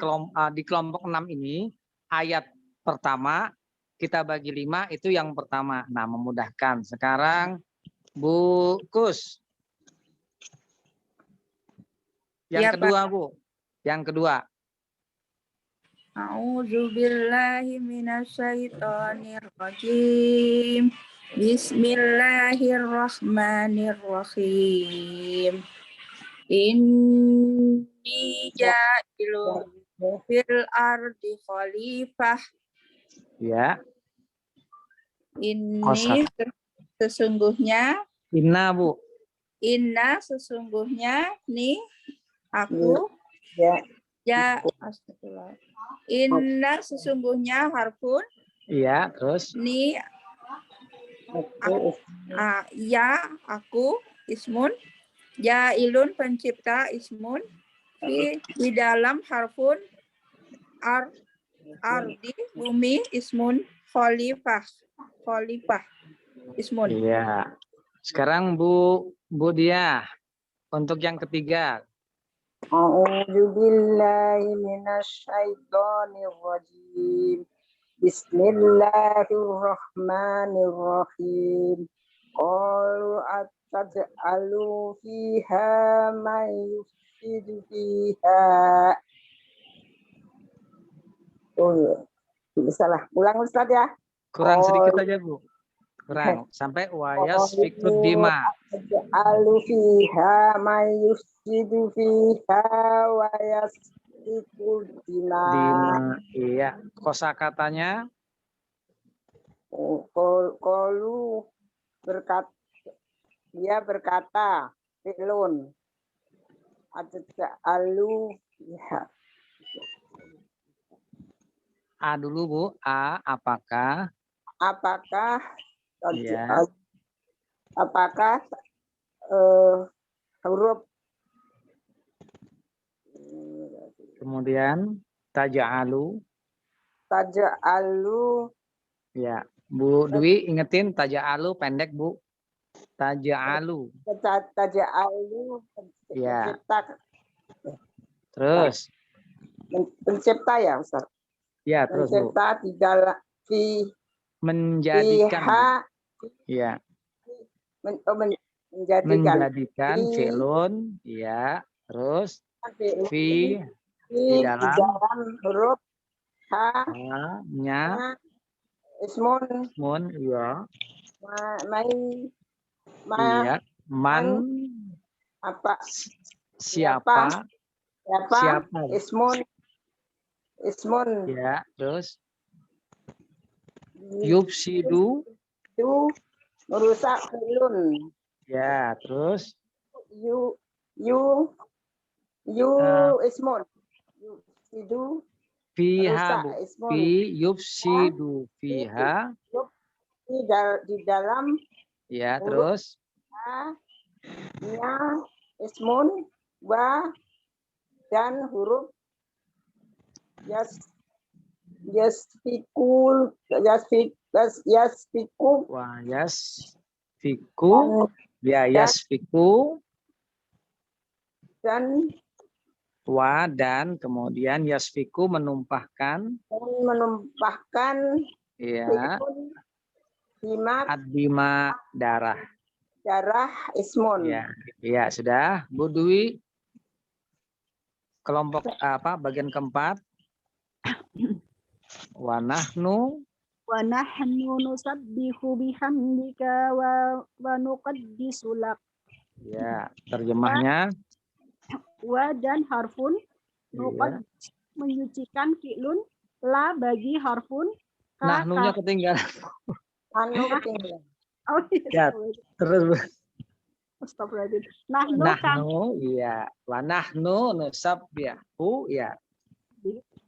di kelompok 6 ini. Ayat pertama kita bagi 5 itu yang pertama. Nah, memudahkan. Sekarang Bu Kus. Yang kedua Bu. Yang kedua. A'udzubillahi minasyaitonirrajim. Bismillahirrahmanirrahim. Inni ja'ilun fil ardi khalifah. Ya. Ini sesungguhnya. Inna, Bu. Inna sesungguhnya. Ni aku. Ya. Ya. Astagfirullah. Inna sesungguhnya harfun. Iya, terus. Ni. Aku Ya aku. Ismun. Ya ilun pencipta. Ismun. Di dalam harfun. Ardi bumi. Ismun. Khalifah. Ismun. Iya. Sekarang Bu Diah untuk yang ketiga. A'udzu billahi minasyaitonir rajim. Bismillahirrahmanirrahim. Qalu ataj'alu fiha may yufsidu fiha. Oh, salah. Ulang Ustaz ya. Kurang sedikit aja, Bu. Kurang. Sampai wayas fikud dima. Alu fiha may yufsidu fiha wa yasfikul dima. Iya. Kosakatanya Qalu berkata fi'lun alu ya. A dulu, Bu. A apakah? Apakah Iya. apakah huruf Kemudian taja'alu. Ya. Bu Dwi ingetin taja'alu pendek, Bu. Taja'alu. Ya. Terus. Pencipta ya Ustaz. Ya, terus, Bu. Pencipta di dalam Menjadikan. Ya. Menjadikan fi'lun. Ya. Terus. Fi di dalam huruf nya ismun, iya. Iya. Man apa siapa ismun ya, terus yufsidu itu merusak fi'lun ya, terus ismun yufsidu fiha, Bu. ismun Fi yufsidu fiha di dalam ya, terus nya ismun wa dan huruf yasfiku wa yasfiku ya, yasfiku dan wa dan kemudian yasfiku menumpahkan ya, ad-dima darah ismun ya, sudah. Bu Dwi kelompok apa bagian keempat. Wa nahnu nusabbihu bihamdika wa nuqaddisu lak. Ya, terjemahnya Wa dan harfun nuqaddis menyucikan fi'lun, la bagi harfun, nahnunya ketinggalan. Oh, Ya, terus Astagfirullahaladzim. nahnu iya, wa nahnu nusabbihu ya.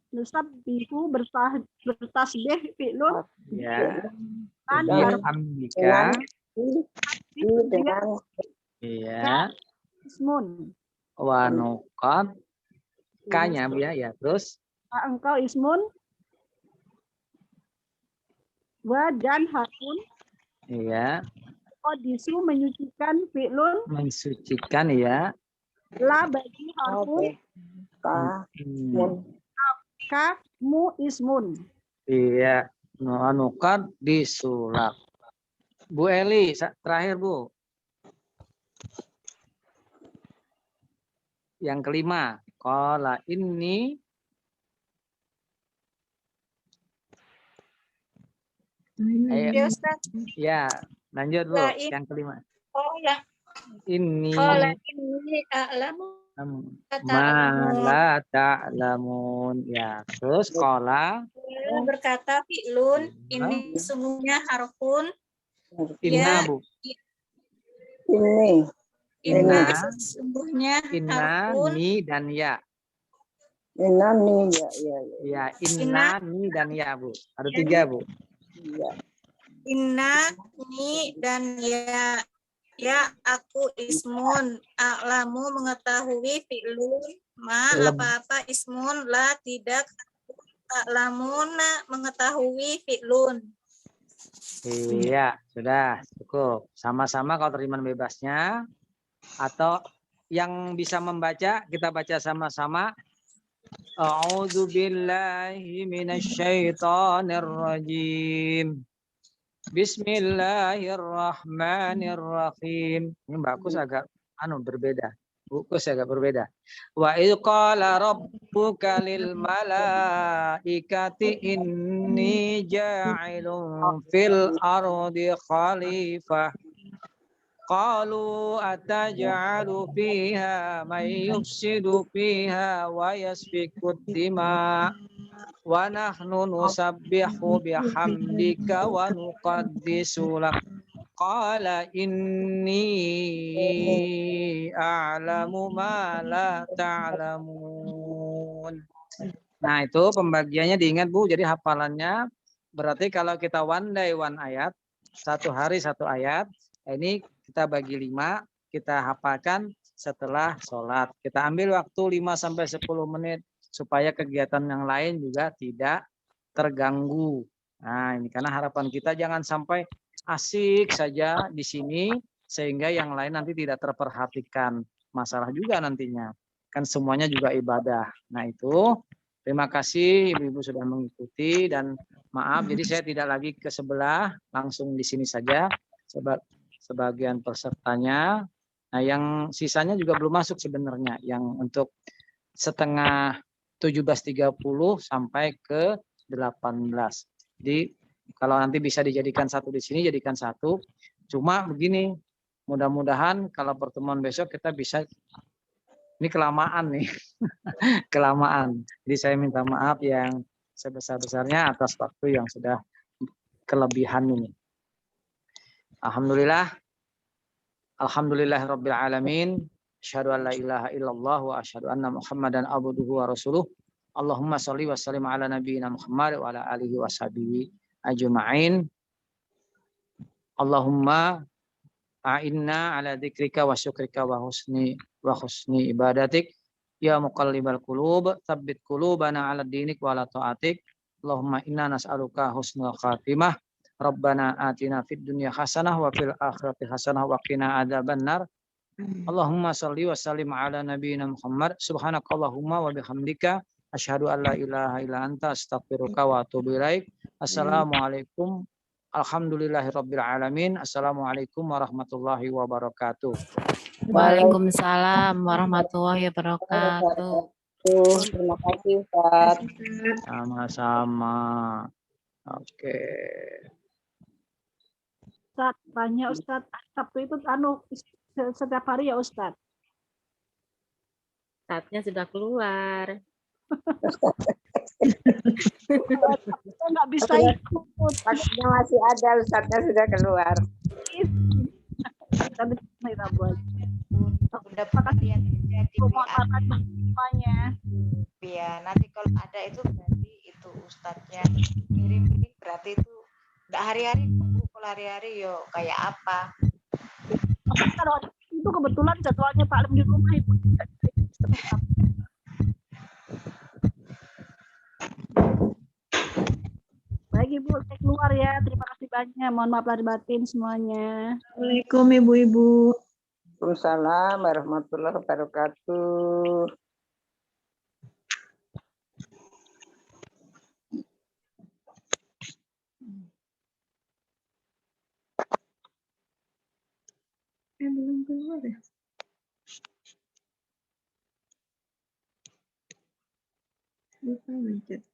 Nusabbihu bertasbih fi'lun Ya. an Bihamdika. dengan Iya. ismun. Wa nuqad kanya, Bu ya. Ya, terus Engkau ismun wa dan harfun iya, qadisu menyucikan fi'lun, mensucikan ya. la bagi harfun, kamu ismun. Iya, nuqad disulak. Bu Eli, terakhir, Bu. Yang kelima, qala inni Ya, Ustaz. ya, lanjut, Bu. Yang kelima. Ini a'lamu ma la ta'lamun. Ya, terus qala Adalah berkata fi'lun, ini sesungguhnya harfun. Inna, Ya, Bu. Ini. Inna Inna. sesungguhnya Inna, harfun. ni, dan ya. Inna nih ya ya ya. Ya, inna, ni, dan ya, Bu. Ada 3, Bu. Iya. Inna, ni, dan ya. Ya, aku ismun. A'lamu mengetahui fi'lun. Ma, apa-apa ismun. La, tidak. A'lamuna mengetahui fi'lun. Iya, sudah cukup. Sama-sama kalau terjemahan bebasnya. Atau yang bisa membaca, kita baca sama-sama. A'udzu billahi minasyaitonir rajim. Bismillahirrahmanirrahim. Ini bagus agak berbeda. Bagus agak berbeda. Wa idz qala rabbuka lil malaikati inni ja'ilun fil ardi khalifah. Qalu ataj'alu fiha may yufsidu fiha wa yasfiku dima wa nahnu nusabbihu bihamdika wa nuqaddisu lak. Qala inni a'lamu ma la ta'lamun. Nah, itu pembagiannya diingat, Bu. Jadi hafalannya berarti kalau kita one day one ayat, 1 hari 1 ayat, ini kita bagi 5, kita hafalkan setelah sholat. Kita ambil waktu 5-10 menit supaya kegiatan yang lain juga tidak terganggu. Nah, ini karena harapan kita jangan sampai asik saja di sini sehingga yang lain nanti tidak terperhatikan. Masalah juga nantinya. Kan semuanya juga ibadah. Nah, itu terima kasih Ibu-ibu sudah mengikuti dan maaf jadi saya tidak lagi ke sebelah, langsung di sini saja sebagian pesertanya. Nah, yang sisanya juga belum masuk sebenarnya, yang untuk setengah 17.30 sampai ke 18. Jadi kalau nanti bisa dijadikan satu di sini, jadikan satu. Cuma begini, mudah-mudahan kalau pertemuan besok kita bisa, ini kelamaan nih, kelamaan. Jadi saya minta maaf yang sebesar-besarnya atas waktu yang sudah kelebihan ini. Alhamdulillahirabbil alamin. Asyhadu an la ilaha illallah wa asyhadu anna Muhammadan abduhu wa rasuluh. Allahumma shalli wa sallim ala nabiyyina Muhammad wa ala alihi washabihi ajma'in. Allahumma a'inna ala dzikrika wa syukrika wa husni ibadatik. Ya muqallibal qulub, tsabbit qulubana ala dinik wa ala ta'atik. Allahumma inna nas'aluka husnul khatimah. Rabbana atina fid dunya hasanah wa fil akhirati hasanah wa qina adzabannar. Allahumma shalli wa sallim ala nabiyyina Muhammad. Subhanakallahumma wa bihamdika asyhadu an la ilaha illa anta astaghfiruka wa atubu ilaik. Assalamualaikum. Alhamdulillahirabbil alamin. Assalamualaikum warahmatullahi wabarakatuh. Waalaikumsalam warahmatullahi wabarakatuh. Terima kasih Ustaz. Sama-sama. Oke. Ustaz, tanya Ustaz, Sabtu itu setiap hari ya Ustaz? Saatnya sudah keluar. Kita nggak bisa ikut. Waktunya masih ada, Ustaznya sudah keluar. Tapi Rabu aja. Udah kalian jadi semuanya. ya nanti kalau ada itu berarti itu ustadznya kirim ini berarti itu enggak hari-hari kalau hari-hari yo kayak apa Kalau itu kebetulan jadwalnya Pak Lem di rumah itu. Baik Ibu, saya keluar ya. Terima kasih banyak. Mohon maaf lahir batin semuanya. Assalamualaikum Ibu-ibu. Waalaikumsalam warahmatullahi wabarakatuh. Belum keluar ya? Lupa mencet.